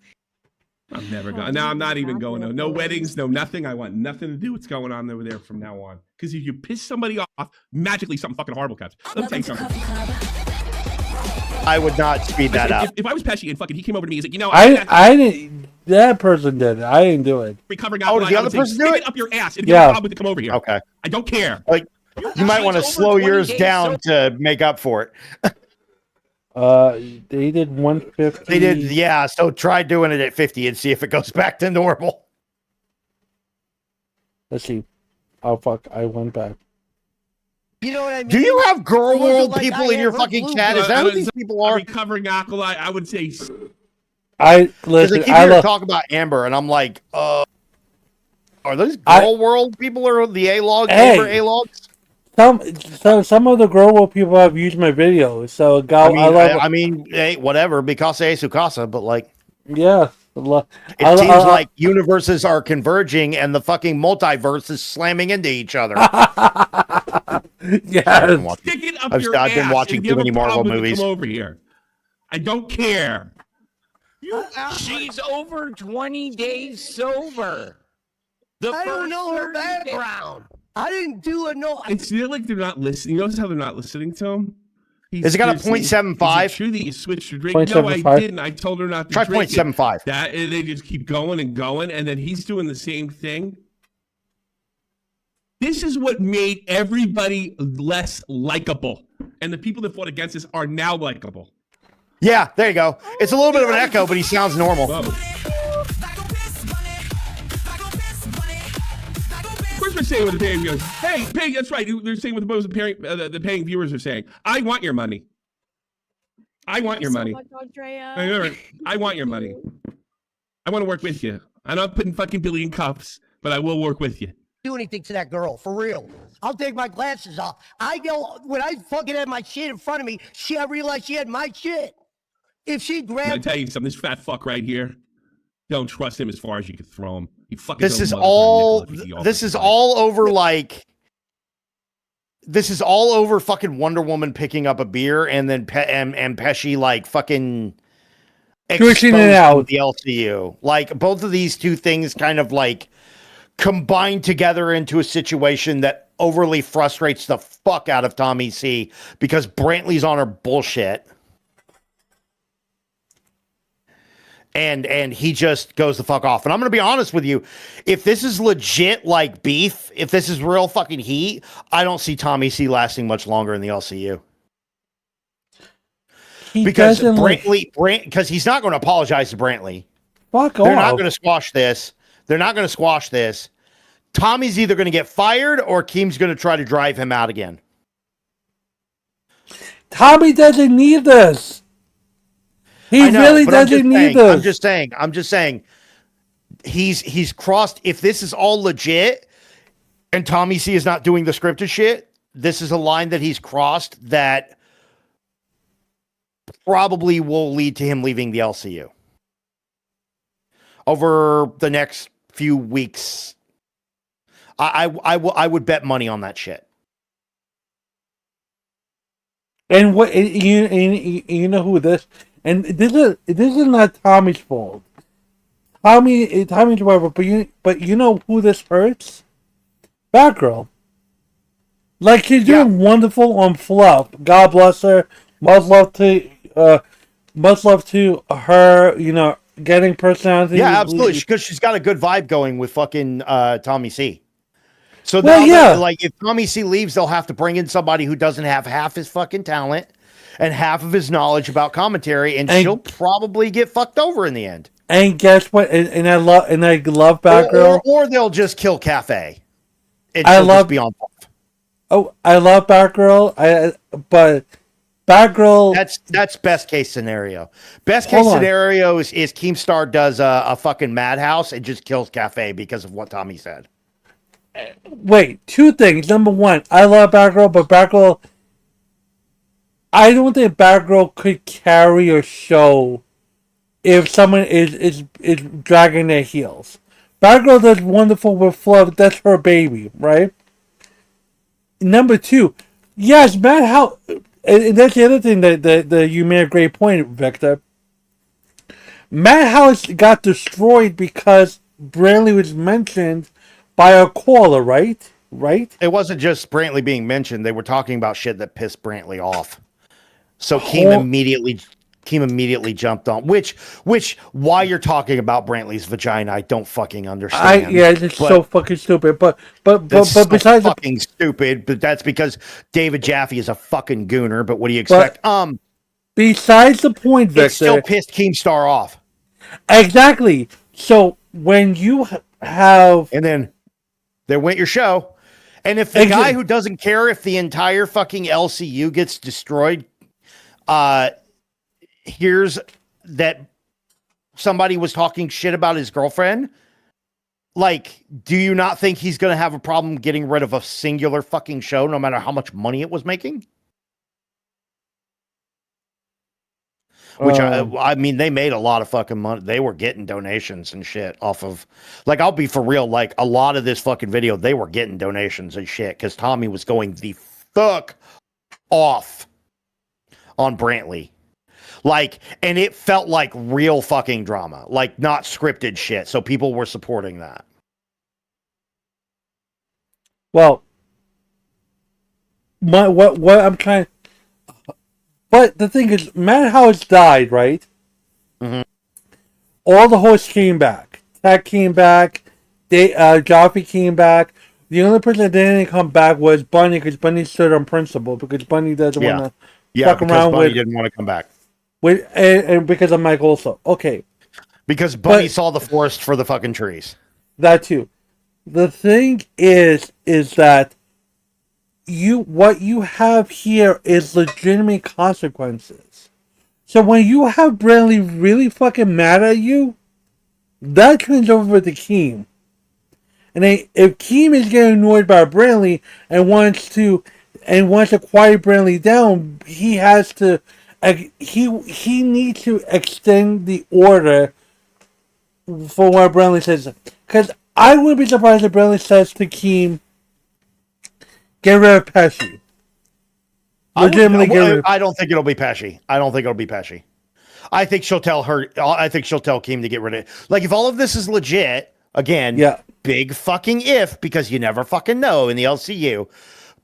I'm never going. Now I'm not even going. No weddings, no nothing. I want nothing to do with what's going on over there from now on. Because if you piss somebody off, magically something fucking horrible comes. Let me tell you something. I would not speed that up. If I was Peshi and fucking he came over to me, he's like, you know, I didn't. That person did it. I didn't do it. Recovering did the other person do it? Up your ass and get a job with to come over here. Okay. I don't care. Like, you might want to slow yours down to make up for it. They did 150. They did, yeah. So try doing it at 50 and see if it goes back to normal. Let's see. Oh fuck! I went back. You know what I mean? Do you have girl world people in your fucking chat? Is that what these people are? Recovering acolyte, I would say. I keep hearing talk about Amber, and I'm like, are those girl world people or the A-logs? Amber A-logs? Some of the girl world people have used my videos, so I mean, hey, whatever, because su casa, but like, yeah. It seems like universes are converging and the fucking multiverse is slamming into each other. Yeah, I've been watching too many Marvel movies. Come over here. I don't care. She's over 20 days sober. I don't know her background. I didn't do a no. It's like they're not listening. You notice how they're not listening to him? Is it got a 0.75? Is it true that you switched your drink? No, I didn't. I told her not to try drink 0.75. That they just keep going and going, and then he's doing the same thing. This is what made everybody less likable, and the people that fought against us are now likable. Yeah, there you go. It's a little bit of an echo, but he sounds normal. Whoa. Of course, we're saying what the paying viewers. Hey, pay. That's right. They're saying what the paying viewers are saying. I want your money. I want your money. I want your money. I want to work with you. I'm not putting fucking Billy in cuffs, but I will work with you. Do anything to that girl, for real. I'll take my glasses off. I know when I fucking had my shit in front of me, I realized she had my shit. If she grabbed... I'm going to tell you something. This fat fuck right here. Don't trust him as far as you can throw him. He fucking. This is all over like. This is all over fucking Wonder Woman picking up a beer and then and Peshi like fucking pushing it out the LCU. Like both of these two things kind of like combined together into a situation that overly frustrates the fuck out of Tommy C because Brantley's on her bullshit. And he just goes the fuck off. And I'm going to be honest with you. If this is legit like beef, if this is real fucking heat, I don't see Tommy C lasting much longer in the LCU. Because because he's not going to apologize to Brantley. Fuck They're off. not going to squash this. They're not going to squash this. Tommy's either going to get fired or Keem's going to try to drive him out again. Tommy doesn't need this. He really doesn't need this. I'm just saying. He's crossed. If this is all legit and Tommy C is not doing the scripted shit, this is a line that he's crossed that probably will lead to him leaving the LCU over the next few weeks. I would bet money on that shit. And what you know who this? And this is not Tommy's fault. Tommy's whatever, but you know who this hurts? Batgirl. Like she's doing wonderful on Fluff. God bless her. Much love to her. You know, getting personality. Yeah, absolutely. Because she's got a good vibe going with fucking Tommy C. So now, like, if Tommy C leaves, they'll have to bring in somebody who doesn't have half his fucking talent and half of his knowledge about commentary, and she'll probably get fucked over in the end. And guess what? And I love Batgirl. Or they'll just kill Cafe. I love Beyond. Oh, I love Batgirl. But Batgirl. That's best case scenario. Best case scenario is Keemstar does a fucking madhouse and just kills Cafe because of what Tommy said. Wait, two things. Number one, I love Batgirl, but Batgirl. I don't think Batgirl could carry a show if someone is dragging their heels. Batgirl does wonderful with Fluff. That's her baby, right? Number two, yes, Madhouse. And that's the other thing that you made a great point, Victor. Madhouse got destroyed because Brantley was mentioned by a caller, right? Right? It wasn't just Brantley being mentioned. They were talking about shit that pissed Brantley off. So Keem immediately jumped on. Which why you're talking about Brantley's vagina, I don't fucking understand. It's so fucking stupid. But besides fucking stupid, but that's because David Jaffe is a fucking gooner. But what do you expect? Besides the point, Victor, it still pissed Keemstar off. Exactly. So when you have, and then there went your show. And if the guy who doesn't care if the entire fucking LCU gets destroyed, hears that somebody was talking shit about his girlfriend, like, do you not think he's going to have a problem getting rid of a singular fucking show, no matter how much money it was making? Which I mean, they made a lot of fucking money. They were getting donations and shit off of, like, I'll be for real. Like, a lot of this fucking video, they were getting donations and shit because Tommy was going the fuck off on Brantley. Like, and it felt like real fucking drama, like not scripted shit. So people were supporting that. Well, what I'm trying. But the thing is, Madhouse died, right? Mm-hmm. All the hosts came back. Tech came back. Jaffe came back. The only person that didn't come back was Bunny, because Bunny stood on principle, because Bunny doesn't want to fuck around Bunny with. Didn't want to come back. And because of Mike also. Okay. Because Bunny saw the forest for the fucking trees. That too. The thing is that what you have here is legitimate consequences. So when you have Brantley really fucking mad at you, that turns over to Keem. And if Keem is getting annoyed by Brantley and wants to quiet Brantley down, he has to he needs to extend the order for what Brantley says. Because I wouldn't be surprised if Brantley says to Keem, get rid of Peshi. Legitimately get rid of I don't think it'll be Peshi. I don't think it'll be Peshi. I think she'll tell Keem to get rid of it. Like, if all of this is legit, again, big fucking if, because you never fucking know in the LCU.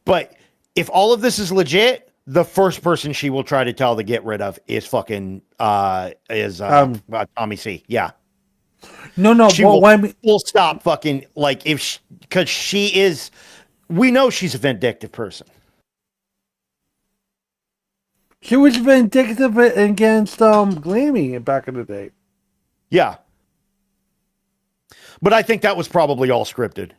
But if all of this is legit, the first person she will try to tell to get rid of is fucking Tommy C. Yeah. No. She will stop fucking, like, because she is, we know she's a vindictive person. She was vindictive against Glammy back in the day. Yeah. But I think that was probably all scripted.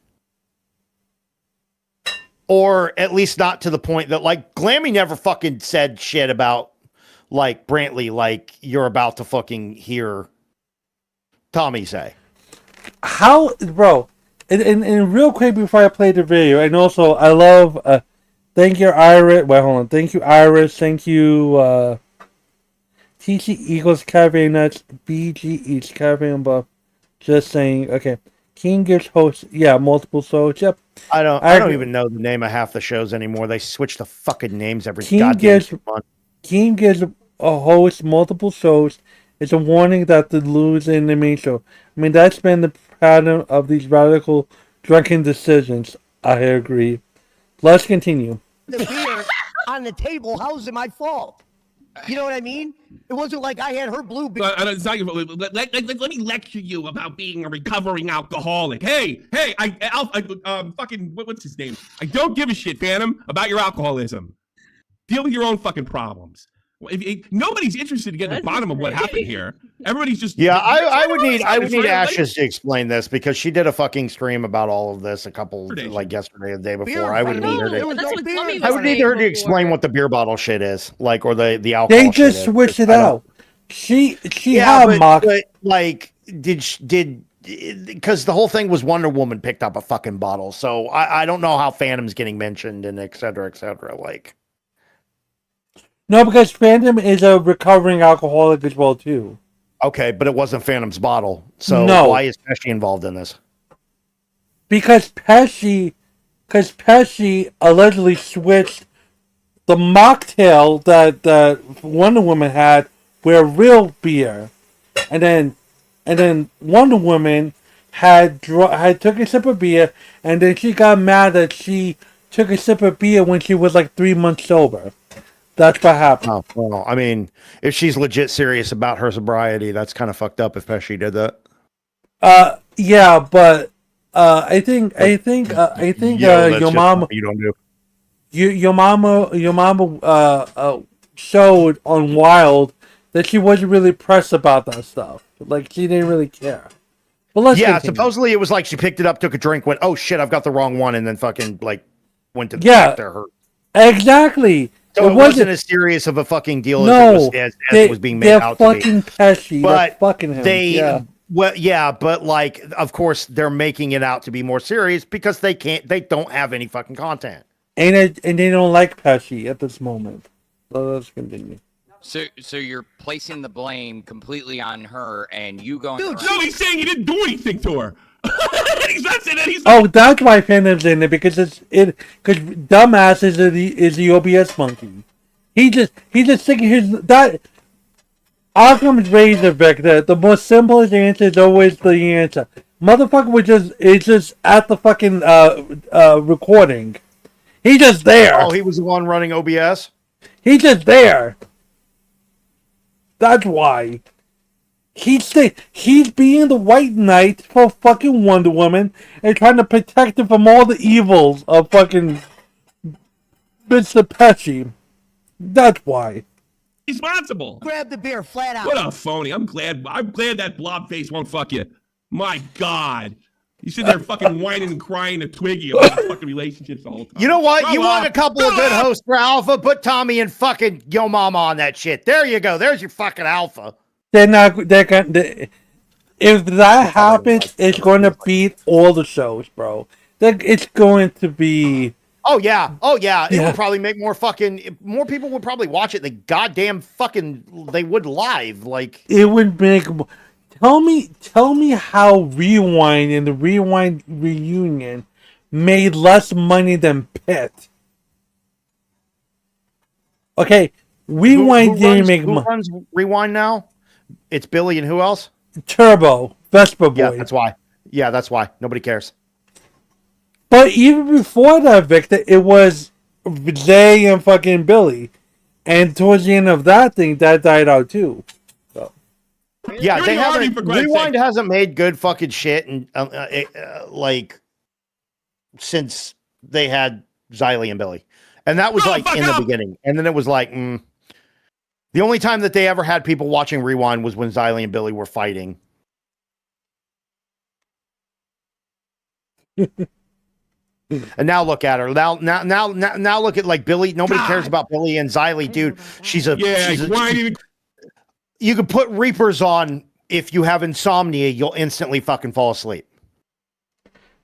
Or at least not to the point that, like, Glammy never fucking said shit about, like, Brantley, like you're about to fucking hear Tommy say. How, bro, and real quick before I play the video, and also I love, thank you, Iris. Wait, hold on. Thank you, Iris. Thank you, TC Eagles Cafe Nuts, BG Eats Cafe and Buff. Just saying, okay. King gives hosts, multiple shows. Yep. I don't even know the name of half the shows anymore. They switch the fucking names every goddamn month. King gives a host multiple shows. It's a warning that to lose in the main show. I mean, that's been the pattern of these radical drunken decisions. I agree. Let's continue. The beer on the table, how's it my fault? You know what I mean? It wasn't like I had her blue beer. It's not your, let me lecture you about being a recovering alcoholic. Hey, what's his name? I don't give a shit, Phantom, about your alcoholism. Deal with your own fucking problems. Nobody's interested to get to the bottom of what happened here. Everybody's just I would need Ashes to explain this, because she did a fucking stream about all of this a couple like yesterday or the day before. I would need her to explain what the beer bottle shit is, like, or the alcohol. They just switched it out. She had mocked. Like, did because the whole thing was Wonder Woman picked up a fucking bottle, so I don't know how Phantom's getting mentioned and et cetera, like. No, because Phantom is a recovering alcoholic as well, too. Okay, but it wasn't Phantom's bottle. So why is Peshi involved in this? Because Peshi allegedly switched the mocktail that Wonder Woman had with real beer. And then Wonder Woman had took a sip of beer, and then she got mad that she took a sip of beer when she was like 3 months sober. That's what happened. Oh, well, I mean, if she's legit serious about her sobriety, that's kind of fucked up if Peshi did that. Yeah, but I think your mama, you don't do. Your mama showed on Wild that she wasn't really pressed about that stuff. Like, she didn't really care. But let's continue. Supposedly it was like she picked it up, took a drink, went, oh shit, I've got the wrong one, and then fucking like went to the doctor. Her. Exactly. So it wasn't as serious of a fucking deal as it was being made out to be. They're fucking Peshi. They're fucking him. But like, of course, they're making it out to be more serious because they don't have any fucking content. And they don't like Peshi at this moment. So let's continue. So you're placing the blame completely on her, and you going. Dude, no, he's saying he didn't do anything to her. He's not saying that. Oh, that's why Phantom's in it, because dumbass is the OBS monkey. He just thinking that Occam's razor, Victor. The most simplest answer is always the answer. Motherfucker is just at the fucking recording. He's just there. Oh, he was the one running OBS? He's just there. That's why. He's being the white knight for fucking Wonder Woman and trying to protect her from all the evils of fucking Mr. Peshi. That's why. Responsible. Grab the beer flat out. What a phony. I'm glad that blob face won't fuck you. My God. You sit there fucking whining and crying to Twiggy about fucking relationships all the time. You know what? You want a couple of good hosts for Alpha? Put Tommy and fucking Yo Mama on that shit. There you go. There's your fucking Alpha. If that happens, it's going to beat all the shows, bro. It's going to be. Oh yeah. It would probably make more people would probably watch it. The goddamn fucking they would live like. It would make. Tell me how Rewind and the Rewind reunion made less money than Pit. Okay, Rewind didn't make Who money. runs Rewind now? It's Billy and who else? Turbo, Vespa Boy. Yeah, that's why. Yeah, that's why. Nobody cares. But even before that, Victor, it was Zay and fucking Billy. And towards the end of that thing, that died out too. So. Yeah, You're they in the army, haven't. for Christ's Rewind sake. hasn't made good fucking shit, and like since they had Xylee and Billy, and that was Grow like the fuck in the up! beginning, and then it was like the only time that they ever had people watching Rewind was when Xylee and Billy were fighting. And now look at her. Now look at like Billy. Nobody cares about Billy and Xylee, dude. She's a you can put Reapers on if you have insomnia, you'll instantly fucking fall asleep.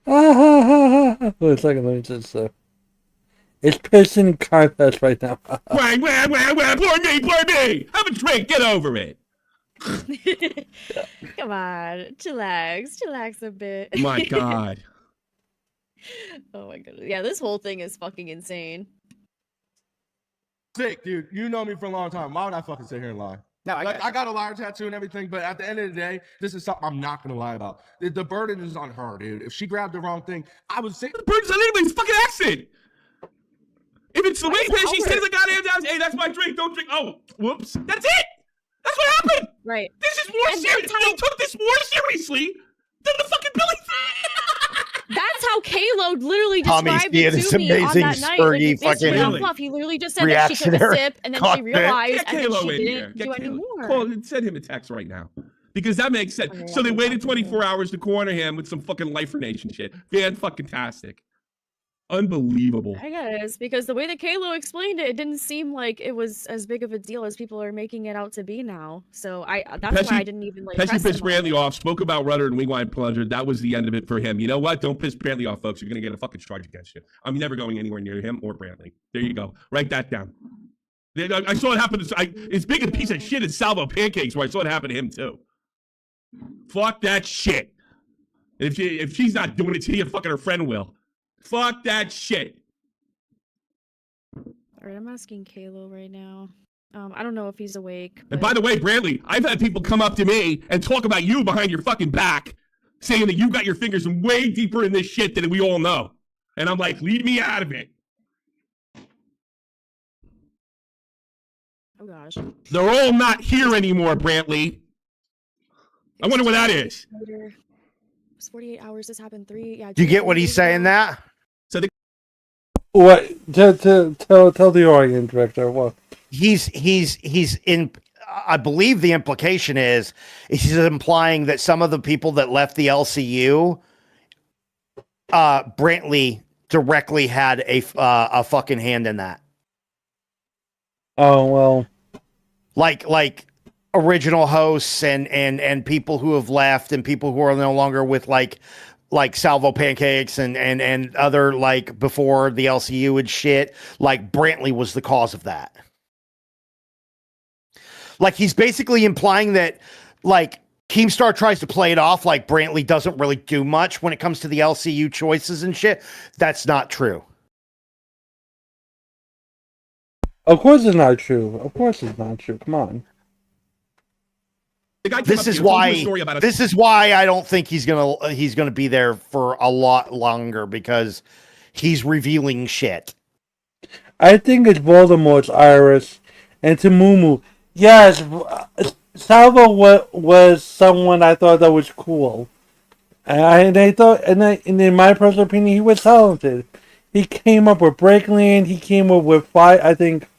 Wait a second, let me just it's pissing contest right now. Wang, poor me. Have a drink, get over it. Come on, chillax a bit. My God. Oh my goodness. Yeah, this whole thing is fucking insane. Sick, dude. You know me for a long time. Why would I fucking sit here and lie? No, I got a liar tattoo and everything, but at the end of the day, this is something I'm not gonna lie about. The burden is on her, dude. If she grabbed the wrong thing, I would say The burden's on anybody's fucking accent. If it's the way Peshi says a goddamn down, hey, that's my drink, don't drink. Oh, whoops. That's it. That's what happened. Right. This is more serious. They took this more seriously than the fucking Billy thing. That's how Kalo literally Tommy described C it and his to me on amazing that night. Spurgy Like, fucking fucking fluff. He literally just said that she took a reactionary sip and then she content. realized Get and then Kalo she in here. didn't Get do Kalo. anymore. Call, send him a text right now. Because that makes sense. Okay, So they yeah. waited 24 hours to corner him with some fucking Lifer Nation shit. Fan-fucking-tastic. Unbelievable. I guess because the way that Kalo explained it, it didn't seem like it was as big of a deal as people are making it out to be now. So that's why I didn't even like. Peshi press pissed him on Brantley it. off, spoke about Rudder and Wingline Plunger. That was the end of it for him. You know what? Don't piss Brantley off, folks. You're going to get a fucking charge against you. I'm never going anywhere near him or Brantley. There you go. Write that down. I saw it happen. As big a piece of shit as Salvo Pancakes, where I saw it happen to him, too. Fuck that shit. If she's not doing it to you, fucking her friend will. Fuck that shit. All right, I'm asking Kalo right now. I don't know if he's awake. And by the way, Brantley, I've had people come up to me and talk about you behind your fucking back, saying that you got your fingers way deeper in this shit than we all know. And I'm like, leave me out of it. Oh gosh. They're all not here anymore, Brantley. I wonder what that is. Later. It was 48 hours. This happened 3. Yeah. Do you get what he's saying? That What? Tell the audience, Victor. What? he's in. I believe the implication is he's implying that some of the people that left the LCU, Brantley directly had a fucking hand in that. Oh well. Like original hosts and people who have left and people who are no longer with like Salvo Pancakes and other like before the LCU and shit. Like Brantley was the cause of that. Like he's basically implying that like Keemstar tries to play it off like Brantley doesn't really do much when it comes to the LCU choices and shit. That's not true. Of course it's not true. Of course it's not true. Come on. This is why I don't think he's gonna be there for a lot longer because he's revealing shit. I think it's Voldemort's Iris and Tamumu. Yes, Salvo was someone I thought that was cool, and in my personal opinion, he was talented. He came up with Breakland. He came up with Fire. I think.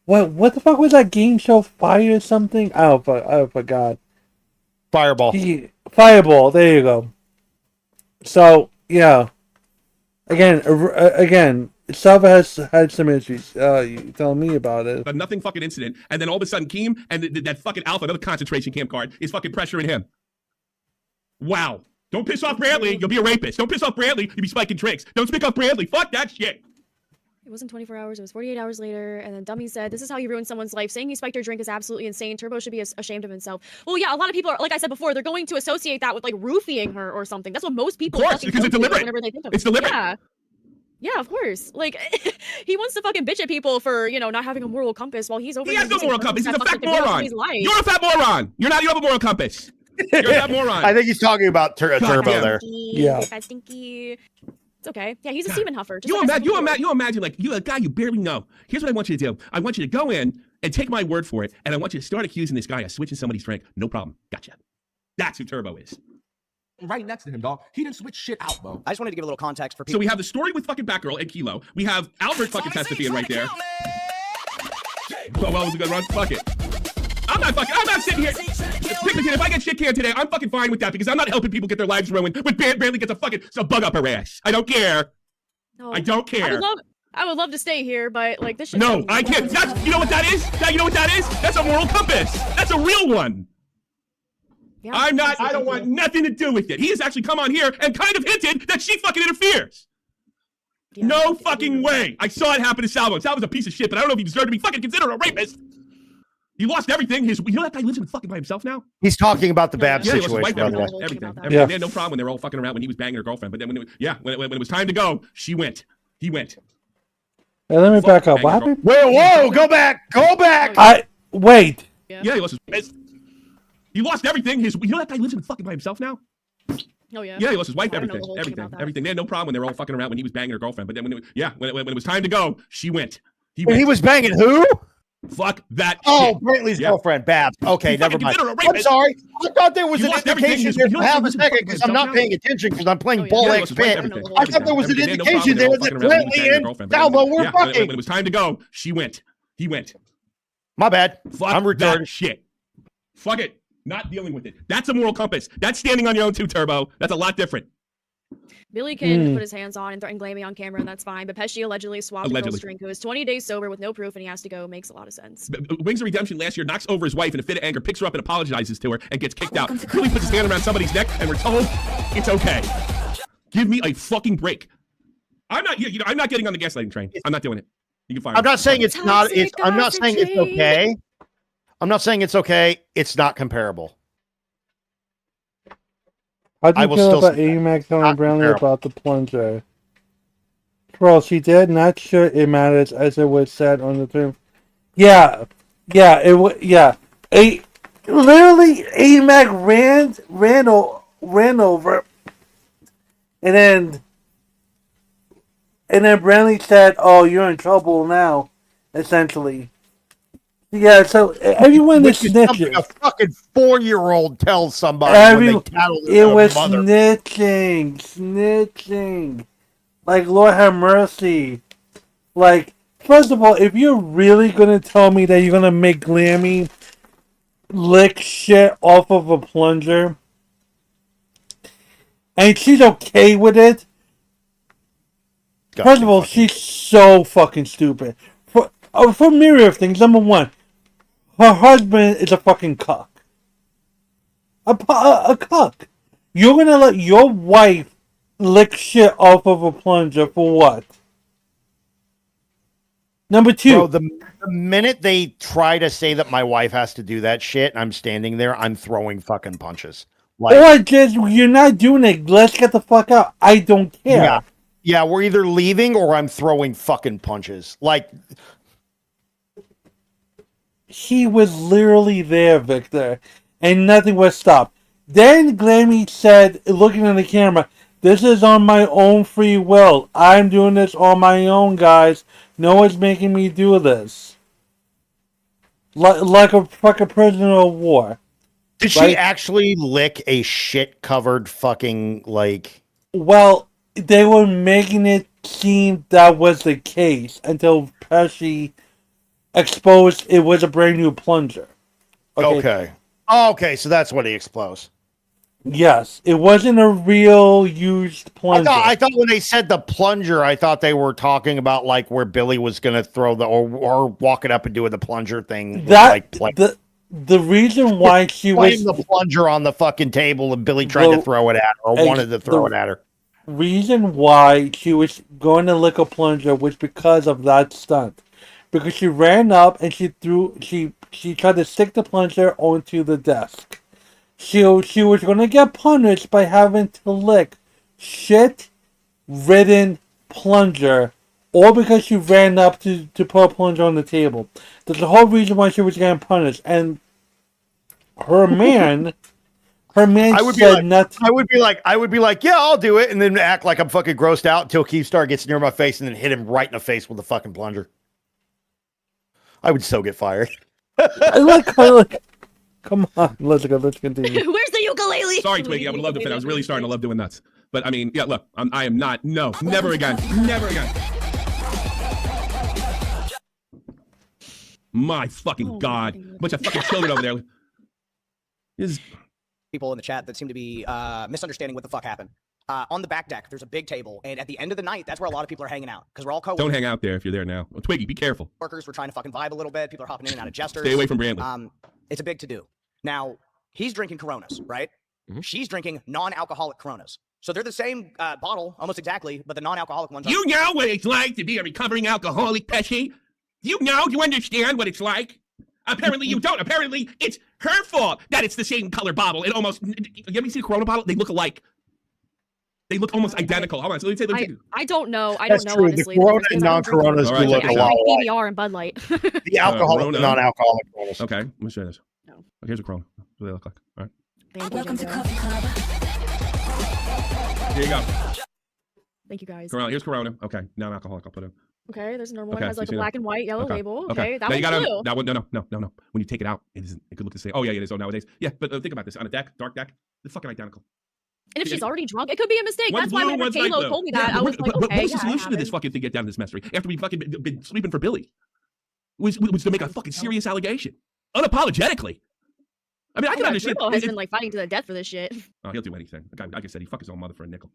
What the fuck was that game show? Fire something? I forgot. Fireball. Fireball. There you go. So yeah. Again. Salva has had some issues. You tell me about it. But nothing fucking incident. And then all of a sudden, Keem and that fucking Alpha, another concentration camp card, is fucking pressuring him. Wow. Don't piss off Brantley. You'll be a rapist. Don't piss off Brantley. You'll be spiking tricks. Don't speak off Brantley. Fuck that shit. It wasn't 24 hours, it was 48 hours later. And then Dummy said, "This is how you ruin someone's life. Saying you spiked her drink is absolutely insane. Turbo should be ashamed of himself." Well, yeah, a lot of people are, like I said before, they're going to associate that with like roofing her or something. That's what most people Of course, because it's deliberate. Whenever they think of It's it. deliberate. Yeah. Yeah, of course. Like, he wants to fucking bitch at people for, you know, not having a moral compass while he's over He here has no using moral drugs compass. He's that a fucking fat ruin moron. somebody's life. You're a fat moron. You have a moral compass. You're a fat moron. I think he's talking about Turbo damn. there. Yeah. Fat stinky. It's okay. Yeah, he's a semen huffer. Just You like I said before. imagine like you a guy you barely know. Here's what I want you to do. I want you to go in and take my word for it, and I want you to start accusing this guy of switching somebody's drink. No problem. Gotcha. That's who Turbo is. Right next to him, dog. He didn't switch shit out, bro. I just wanted to give a little context for So people. we have the story with fucking Batgirl and Kilo. We have Albert fucking testifying right there. Well, it was a good run. Fuck it. I'm not sitting here. If I get shit canned today, I'm fucking fine with that because I'm not helping people get their lives ruined. But Brantley gets a bug up her ass. I don't care. No. I don't care. I would love to stay here, but like this shit. No, I can't. You know what that is? You know what that is? That's a moral compass. That's a real one. Yeah, I don't want nothing to do with it. He has actually come on here and kind of hinted that she fucking interferes. Yeah, No fucking way. I saw it happen to Salvo. Salvo's a piece of shit, but I don't know if he deserved to be fucking considered a rapist. He lost everything. You know that guy lives in fucking by himself now? He's talking about the Babs Yeah, he lost his situation. wife, by the way. everything. Yeah. They had no problem when they were all fucking around when he was banging her girlfriend. But then when it was time to go, she went. He went. Hey, let me back up. What happened? Wait, whoa, go back. Wait. Yeah, he lost his. He lost everything. You know that guy lives in fucking by himself now? Oh yeah. Yeah, he lost his wife, I don't know everything, the whole thing about that. everything. They had no problem when they were all fucking around when he was banging her girlfriend. But then when it was time to go, she went. He He was banging who? Fuck that Oh, shit. Brantley's Yeah. girlfriend, Babs. Okay, You never fucking mind. consider her a I'm rapist. sorry. I thought there was You an lost everything. indication You there. lost Have a everything. second, because I'm not Now. paying attention because I'm playing Oh, yeah. Ball Yeah, he X lost his wife, Pit. everything, I thought there was an everything. They had no indication problem there when that they were all fucking around when he was Brantley banging her and girlfriend. Salvo were Yeah, fucking. when it was time to go, she went. He went. My bad. Fuck I'm that retarded. shit. Fuck it. Not dealing with it. That's a moral compass. That's standing on your own too, Turbo. That's a lot different. Billy can put his hands on and threaten Glammy on camera, and that's fine. But Peshi allegedly swapped the girl's drink, who is 20 days sober with no proof, and he has to go. Makes a lot of sense. Wings of Redemption last year knocks over his wife in a fit of anger, picks her up and apologizes to her, and gets kicked out. Billy puts his hand around somebody's neck, and we're told it's okay. Give me a fucking break. I'm not getting on the gaslighting train. I'm not doing it. You can fire me. I'm not saying it's not. I'm not saying it's okay. I'm not saying it's okay. It's not comparable. How do I you will feel still about say AMAC telling not Brantley comparable. about the plunger? Well, she did. Not sure it matters, as it was said on the term. Yeah, it was. Yeah, literally AMAC ran over, and then Brantley said, "Oh, you're in trouble now," essentially. Yeah, so everyone is Which is something snitching. a fucking 4-year-old tells somebody when they tattle their It was mother. snitching. Like, Lord have mercy. Like, first of all, if you're really gonna tell me that you're gonna make Glammy lick shit off of a plunger, and she's okay with it, first of all, she's so fucking stupid. For a myriad of things. Number one, her husband is a fucking cuck. A cuck. You're gonna let your wife lick shit off of a plunger for what? Number two. Bro, the minute they try to say that my wife has to do that shit, and I'm standing there, I'm throwing fucking punches. Like, Or just, you're not doing it. Let's get the fuck out. I don't care. yeah, we're either leaving or I'm throwing fucking punches. Like, He was literally there, Victor, and nothing was stopped. Then Glammy said, looking in the camera, "This is on my own free will. I'm doing this on my own, guys. No one's making me do this." Like a fucking prisoner of war. did she actually lick a shit-covered fucking, like... Well, they were making it seem that was the case until Peshi exposed it was a brand new plunger. Okay, so that's what he exposed. Yes, it wasn't a real used plunger. I thought when they said the plunger, I thought they were talking about like where Billy was gonna throw the or walking up and doing the plunger thing. The reason why she was playing the plunger on the fucking table and Billy tried to throw it at her or wanted to throw it at her. reason why she was going to lick a plunger was because of that stunt. Because she ran up and she tried to stick the plunger onto the desk. She was going to get punished by having to lick shit-ridden plunger, all because she ran up to put a plunger on the table. That's the whole reason why she was getting punished. And her man said nothing. I would be like, yeah, I'll do it, and then act like I'm fucking grossed out until Keemstar gets near my face and then hit him right in the face with the fucking plunger. I would so get fired. I like, come on, let's continue. Where's the ukulele? Sorry, Twiggy. I would love to fit. I was really starting to love doing nuts. But I mean, yeah, look, I am not. No, never again. Never again. My fucking God. Bunch of fucking children over there. People in the chat that seem to be misunderstanding what the fuck happened. On the back deck, there's a big table, and at the end of the night, that's where a lot of people are hanging out because we're all co-workers. Don't hang out there if you're there now. Well, Twiggy, be careful. Workers, we're trying to fucking vibe a little bit. People are hopping in and out of jesters. Stay away from Brantley. It's a big to-do. Now, he's drinking Coronas, right? Mm-hmm. She's drinking non-alcoholic Coronas. So they're the same bottle, almost exactly, but the non-alcoholic ones. You know what it's like to be a recovering alcoholic, Peshi? You understand what it's like? Apparently you don't. Apparently it's her fault that it's the same color bottle. It almost, you ever see a Corona bottle? They look alike. They look almost identical. Hold on. So let me say, I don't know. That's know, true. honestly. The Corona and non-Coronas do look a lot alike. PBR and Bud Light. The alcoholic and non-alcoholic Coronas. Okay, let me show you this. No. Okay, here's a Corona. What do they look like? All right. Welcome to Coffee Club. Here you go. Thank you, guys. Corona. Here's Corona. Okay, non-alcoholic. I'll put it. Okay, there's a normal one. It has like a black and white yellow label. Okay, that now one's blue. That one, no. When you take it out, it could look the same. Oh yeah, it is. Oh, nowadays, yeah. But think about this: on a deck, dark deck, they're fucking identical. And if she's already drunk, it could be a mistake. That's why when Kalo told me that, I was like, okay, what was the solution to this fucking thing? Get down to this mystery after we fucking been sleeping for Billy? Was to make a fucking serious allegation, unapologetically. I mean, I can understand. Turbo has been like fighting to the death for this shit. Oh, he'll do anything. Like I said, he fucked his own mother for a nickel.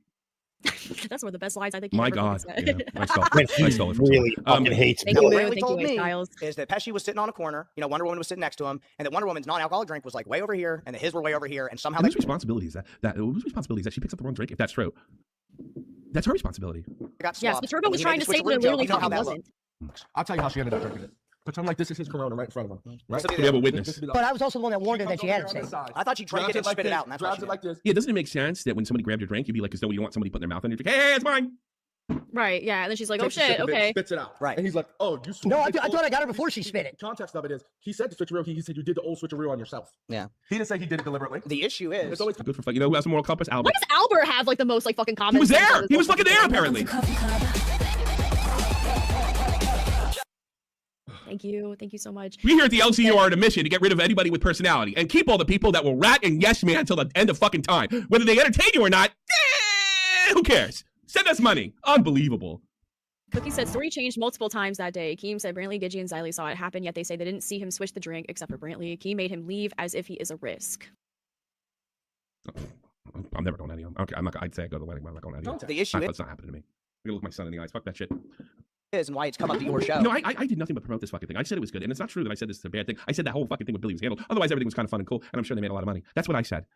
That's one of the best lines I think. My God, yeah, I stole it. Really fucking hates me. What Brantley told me is that Peshi was sitting on a corner. You know, Wonder Woman was sitting next to him, and that Wonder Woman's non-alcoholic drink was like way over here, and that his were way over here, and somehow. Whose responsibility is that? Whose responsibility is that she picks up the wrong drink? If that's true, that's her responsibility. Yes, the Turbo was trying to say that it literally fucking wasn't. I'll tell you how she ended up drinking it. Pretend like this is his Corona right in front of him. Right? We have a witness. But I was also the one that warned her that she had it. I thought she drank it and spit it out, and that's why she like this. Yeah, doesn't it make sense that when somebody grabs your drink, you'd be like, as though you don't want somebody putting their mouth on your drink? Hey, it's mine. Right, yeah, and then she's like, oh shit, okay. Spits it out. Right. And he's like, oh, you No, I thought I got her before she spit it. Context of it is, he said the switcheroo, he said you did the old switcheroo on yourself. Yeah. He didn't say he did it deliberately. The issue is, it's always good for you know who has a moral compass? Albert. Why does Albert have like the most like fucking comments? He was there. He was fucking there apparently. Thank you so much. We here at the LCU are on a mission to get rid of anybody with personality and keep all the people that will rat and yes man until the end of fucking time. Whether they entertain you or not, who cares? Send us money. Unbelievable. Cookie said story changed multiple times that day. Keem said Brantley, Gidgey, and Xylee saw it happen, yet they say they didn't see him switch the drink except for Brantley. Keem made him leave as if he is a risk. I'm never going to any of them. Okay, I'd say I go to the wedding, but I'm not going to any of them. The issue That's not happening to me. I'm going to look my son in the eyes. Fuck that shit. Is and why it's come up to your show. No, I did nothing but promote this fucking thing. I said it was good, and it's not true that I said this is a bad thing. I said that whole fucking thing with Billy was handled. Otherwise, everything was kind of fun and cool, and I'm sure they made a lot of money. That's what I said.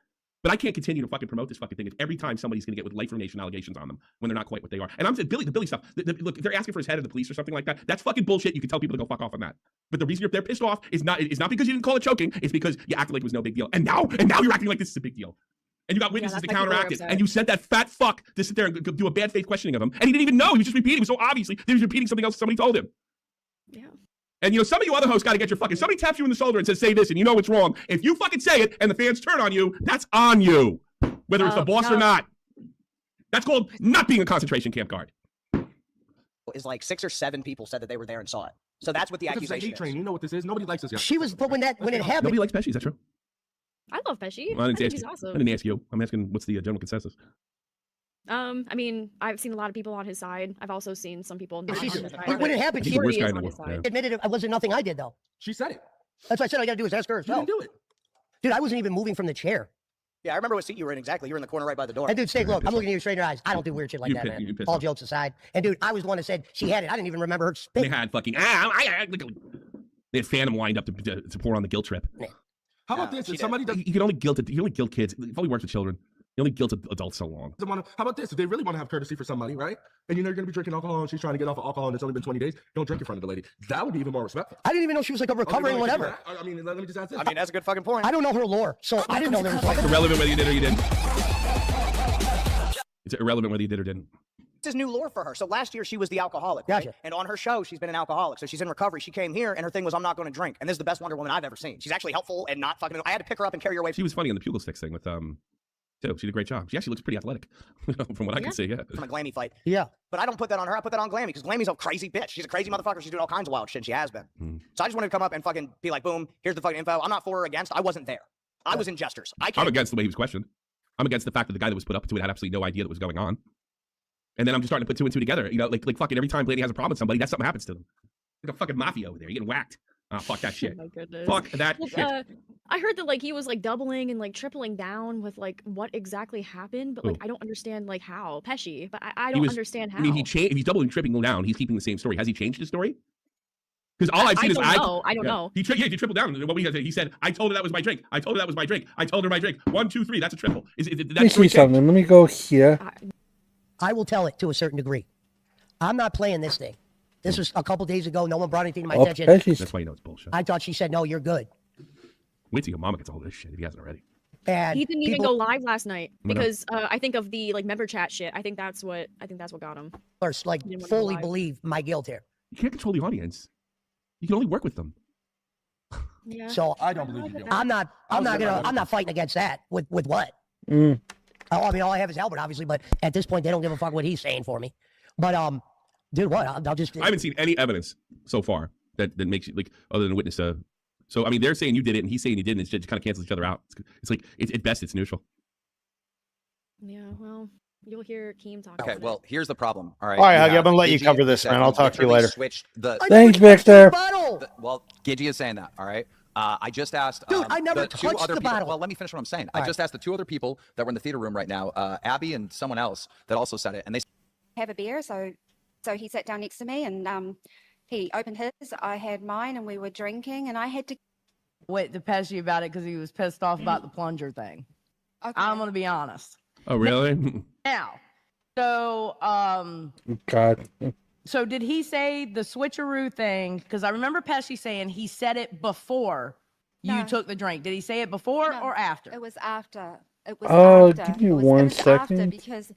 But I can't continue to fucking promote this fucking thing if every time somebody's going to get with Life Ruination allegations on them when they're not quite what they are. And I'm saying the Billy stuff. Look, if they're asking for his head of the police or something like that, that's fucking bullshit. You can tell people to go fuck off on that. But the reason they're pissed off is not because you didn't call it choking. It's because you acted like it was no big deal. And now you're acting like this is a big deal. And you got witnesses to counteract it. And you sent that fat fuck to sit there and do a bad faith questioning of him. And he didn't even know. He was just repeating. It was so obviously that he was repeating something else somebody told him. Yeah. And some of you other hosts got to get your fucking. Somebody taps you in the shoulder and says, "Say this," and you know it's wrong. If you fucking say it and the fans turn on you, that's on you, whether it's the boss or not. That's called not being a concentration camp guard. Is like 6 or 7 people said that they were there and saw it. So that's what the accusation is. Train. You know what this is? Nobody likes this. She was, but when it happened, nobody likes Peshi. Is that true? I love Peshi. Well, I think he's awesome. I didn't ask you. I'm asking, what's the general consensus? I mean, I've seen a lot of people on his side. I've also seen some people not on his side. When it happened, she admitted it wasn't nothing I did, though. She said it. That's what I said. All I got to do is ask her herself. You didn't do it. Dude, I wasn't even moving from the chair. Yeah, I remember what seat you were in exactly. You were in the corner right by the door. And dude, say, look, I'm looking at you straight in your eyes. I don't do weird shit like that, man. All jokes aside. And dude, I was the one that said she had it. I didn't even remember her spitting. They had fucking they had Phantom lined up to pour on the guilt trip. How about this? If somebody does, you can only guilt kids. It only works with children. You only guilt adults so long. How about this? If they really want to have courtesy for somebody, right? And you know you're going to be drinking alcohol and she's trying to get off of alcohol and it's only been 20 days, don't drink in front of the lady. That would be even more respectful. I didn't even know she was like a recovering whatever. I mean, let me just ask this. I mean, that's a good fucking point. I don't know her lore, so I didn't know there was like... It's irrelevant whether you did or you didn't. It's irrelevant whether you did or didn't. This is new lore for her. So last year she was the alcoholic, right? Gotcha. And on her show, she's been an alcoholic. So she's in recovery. She came here and her thing was, I'm not going to drink. And this is the best Wonder Woman I've ever seen. She's actually helpful and not fucking... I had to pick her up and carry her away. She was funny on the Pugil Sticks thing with, too. She did a great job. She actually looks pretty athletic from what I can see, yeah. From a Glammy fight. Yeah. But I don't put that on her. I put that on Glammy because Glammy's a crazy bitch. She's a crazy motherfucker. She's doing all kinds of wild shit. She has been. So I just wanted to come up and fucking be like, boom, here's the fucking info. I'm not for or against. I wasn't there. I was in Jesters. I'm against the way he was questioned. I'm against the fact that the guy that was put up to it had absolutely no idea that was going on. And then I'm just starting to put two and two together. You know, like fucking every time Blaney has a problem with somebody, that something happens to them. Like a fucking mafia over there. You're getting whacked. Oh, fuck that shit. Oh my goodness. Fuck that shit. I heard that like he was like doubling and like tripling down with like what exactly happened, but like I don't understand like how. Peshi, but I don't understand how. I mean, if he's doubling and tripling down, he's keeping the same story. Has he changed his story? Because all I've seen is I don't know. He tripled down. What he said, I told her that was my drink. I told her that was my drink. I told her my drink. 1, 2, 3. That's a triple. Let me see something. Let me go here. I will tell it to a certain degree. I'm not playing this thing. This was a couple days ago. No one brought anything to my attention. That's why you know it's bullshit. I thought she said, no, you're good. Wait till your mama gets all this shit if he hasn't already. And he didn't even go live last night because I think of the like member chat shit. I think that's what got him. First, like fully believe my guilt here. You can't control the audience. You can only work with them. Yeah. So I don't believe you. I'm not fighting against that. With what? I mean, all I have is Albert, obviously, but at this point, they don't give a fuck what he's saying for me. But dude, what? I'll just. I haven't seen any evidence so far that makes you like other than witness. So I mean, they're saying you did it, and he's saying he didn't. It just kind of cancels each other out. It's like at best, it's neutral. Yeah, well, you'll hear Keem talk. Okay, well, here's the problem. All right. All right, Huggy, I'm gonna let you cover this, man. I'll talk to you later. Thanks, Victor. Well, Gidgy is saying that. All right. I just asked. Dude, I never touched the people. bottle. Well, let me finish what I'm saying. I just asked the 2 other people that were in the theater room right now, Abby and someone else that also said it, and they have a beer. So he sat down next to me and he opened his. I had mine, and we were drinking, and I had to wait to Peshi about it because he was pissed off about the plunger thing. Okay. I'm gonna be honest. Oh, really? Now, so God. So did he say the switcheroo thing? Because I remember Peshi saying he said it before you took the drink. Did he say it before or after? It was after. It was after. Give me one second. After because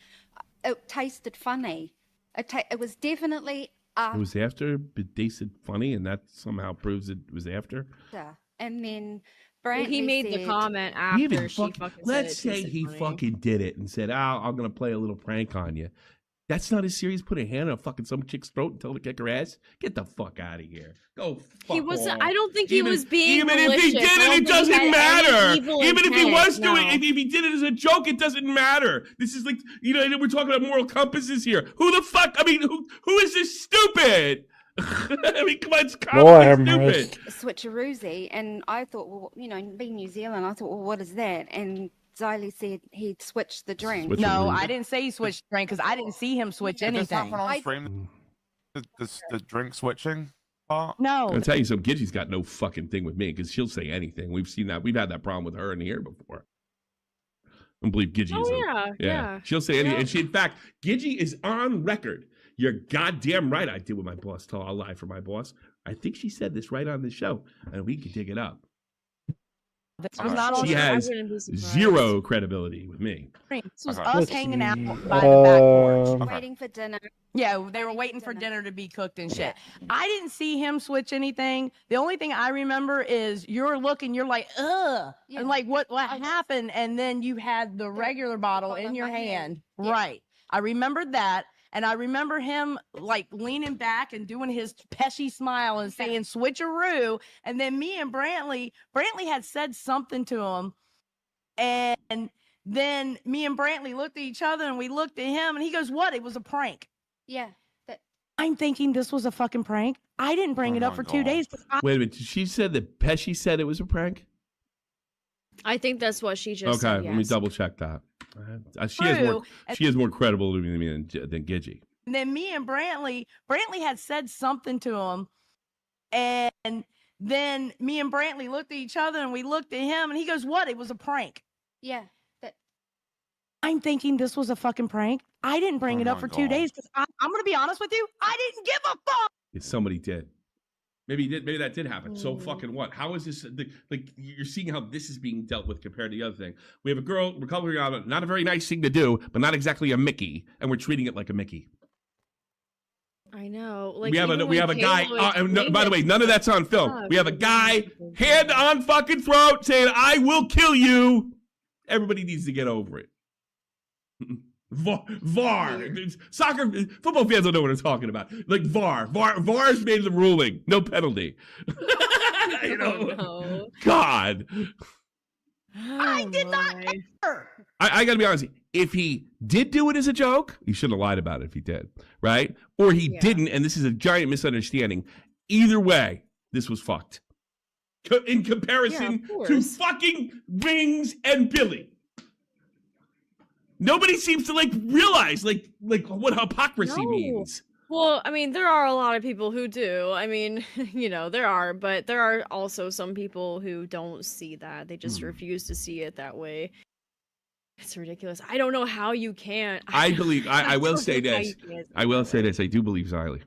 it tasted funny. It was definitely after. It was after, but they said funny, and that somehow proves it was after. And then Brantley he made the comment after she fucking let's said say he funny. fucking did it and said, I'm going to play a little prank on you. That's not as serious. Put a hand on fucking some chick's throat and tell her to kick her ass. Get the fuck out of here. Go fuck He was. off. I don't think he was being. Even if he did it, it doesn't matter. Even if he was doing it, if he did it as a joke, it doesn't matter. This is like, we're talking about moral compasses here. Who the fuck? I mean, who is this stupid? I mean, come on, it's stupid. Switcheroozy, and I thought, well, being New Zealand, I thought, well, what is that? And Xylee said he'd switched the drink. No, I didn't say he switched the drink because I didn't see him switch anything. The drink switching part? No. I'll tell you something. Gidgy's got no fucking thing with me because she'll say anything. We've seen that. We've had that problem with her in here before. I don't believe Gidgy is. Yeah. She'll say anything. And in fact, Gidgy is on record. You're goddamn right. I did with my boss. I'll lie for my boss. I think she said this right on the show, and we can dig it up. She has 0 credibility with me. This was us hanging out by the back porch. Waiting for dinner. Yeah, they were waiting for dinner to be cooked and shit. I didn't see him switch anything. The only thing I remember is you're looking, you're like, ugh. Yeah. And like, what happened? And then you had the regular bottle in your hand. Yeah. Right. I remembered that. And I remember him like leaning back and doing his Peshi smile and saying switcheroo. And then me and Brantley had said something to him. And then me and Brantley looked at each other and we looked at him and he goes, what? It was a prank. Yeah. I'm thinking this was a fucking prank. I didn't bring it up for 2 days. Wait a minute. She said that Peshi said it was a prank? I think that's what she just said. Okay, let me double check that. She has more credible to me than Gidgy. And then me and Brantley had said something to him, and then me and Brantley looked at each other and we looked at him and he goes, "What? It was a prank." Yeah. I'm thinking this was a fucking prank. I didn't bring it up for 2 days because I'm going to be honest with you. I didn't give a fuck. If somebody did. Maybe he did. Maybe that did happen. So fucking what? How is this? Like you're seeing how this is being dealt with compared to the other thing. We have a girl recovering on it. Not a very nice thing to do, but not exactly a Mickey, and we're treating it like a Mickey. I know. Like we have a guy. By the way, none of that's on film. We have a guy, hand on fucking throat, saying, "I will kill you." Everybody needs to get over it. VAR. Football fans don't know what I'm talking about. Like VAR's made the ruling. No penalty. You know? No. God. I did not care. I gotta be honest. If he did do it as a joke, he shouldn't have lied about it if he did, right? Or he didn't, and this is a giant misunderstanding. Either way, this was fucked. In comparison to fucking Wings and Billy. Nobody seems to realize what hypocrisy means. Well, I mean, there are a lot of people who do. I mean, there are, but there are also some people who don't see that. They just refuse to see it that way. It's ridiculous. I don't know how you can't. I will say this. I will say this. I do believe Xylee.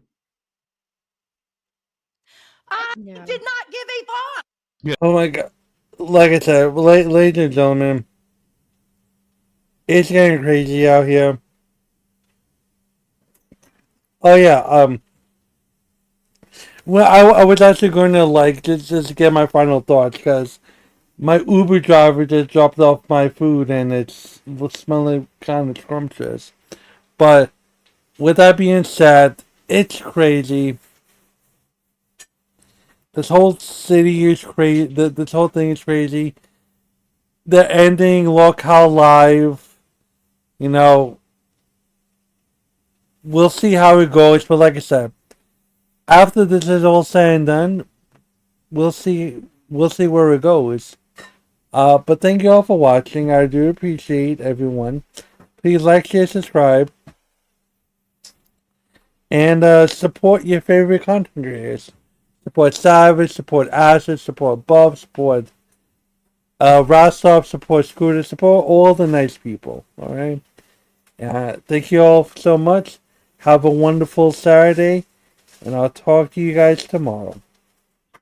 I did not give a fuck. Yeah. Oh my god. Like I said, ladies and gentlemen, it's getting crazy out here. Oh yeah, well, I was actually going to just get my final thoughts because my Uber driver just dropped off my food and it's smelling kind of scrumptious. But with that being said, it's crazy. This whole city is crazy. This whole thing is crazy. The ending, Look How Live. We'll see how it goes. But like I said, after this is all said and done, we'll see where it goes. But thank you all for watching. I do appreciate everyone. Please like, share, subscribe. And support your favorite content creators. Support Savage, support Acid, support Buff, support Rostov, support Scooter, support all the nice people. Alright? Thank you all so much. Have a wonderful Saturday. And I'll talk to you guys tomorrow.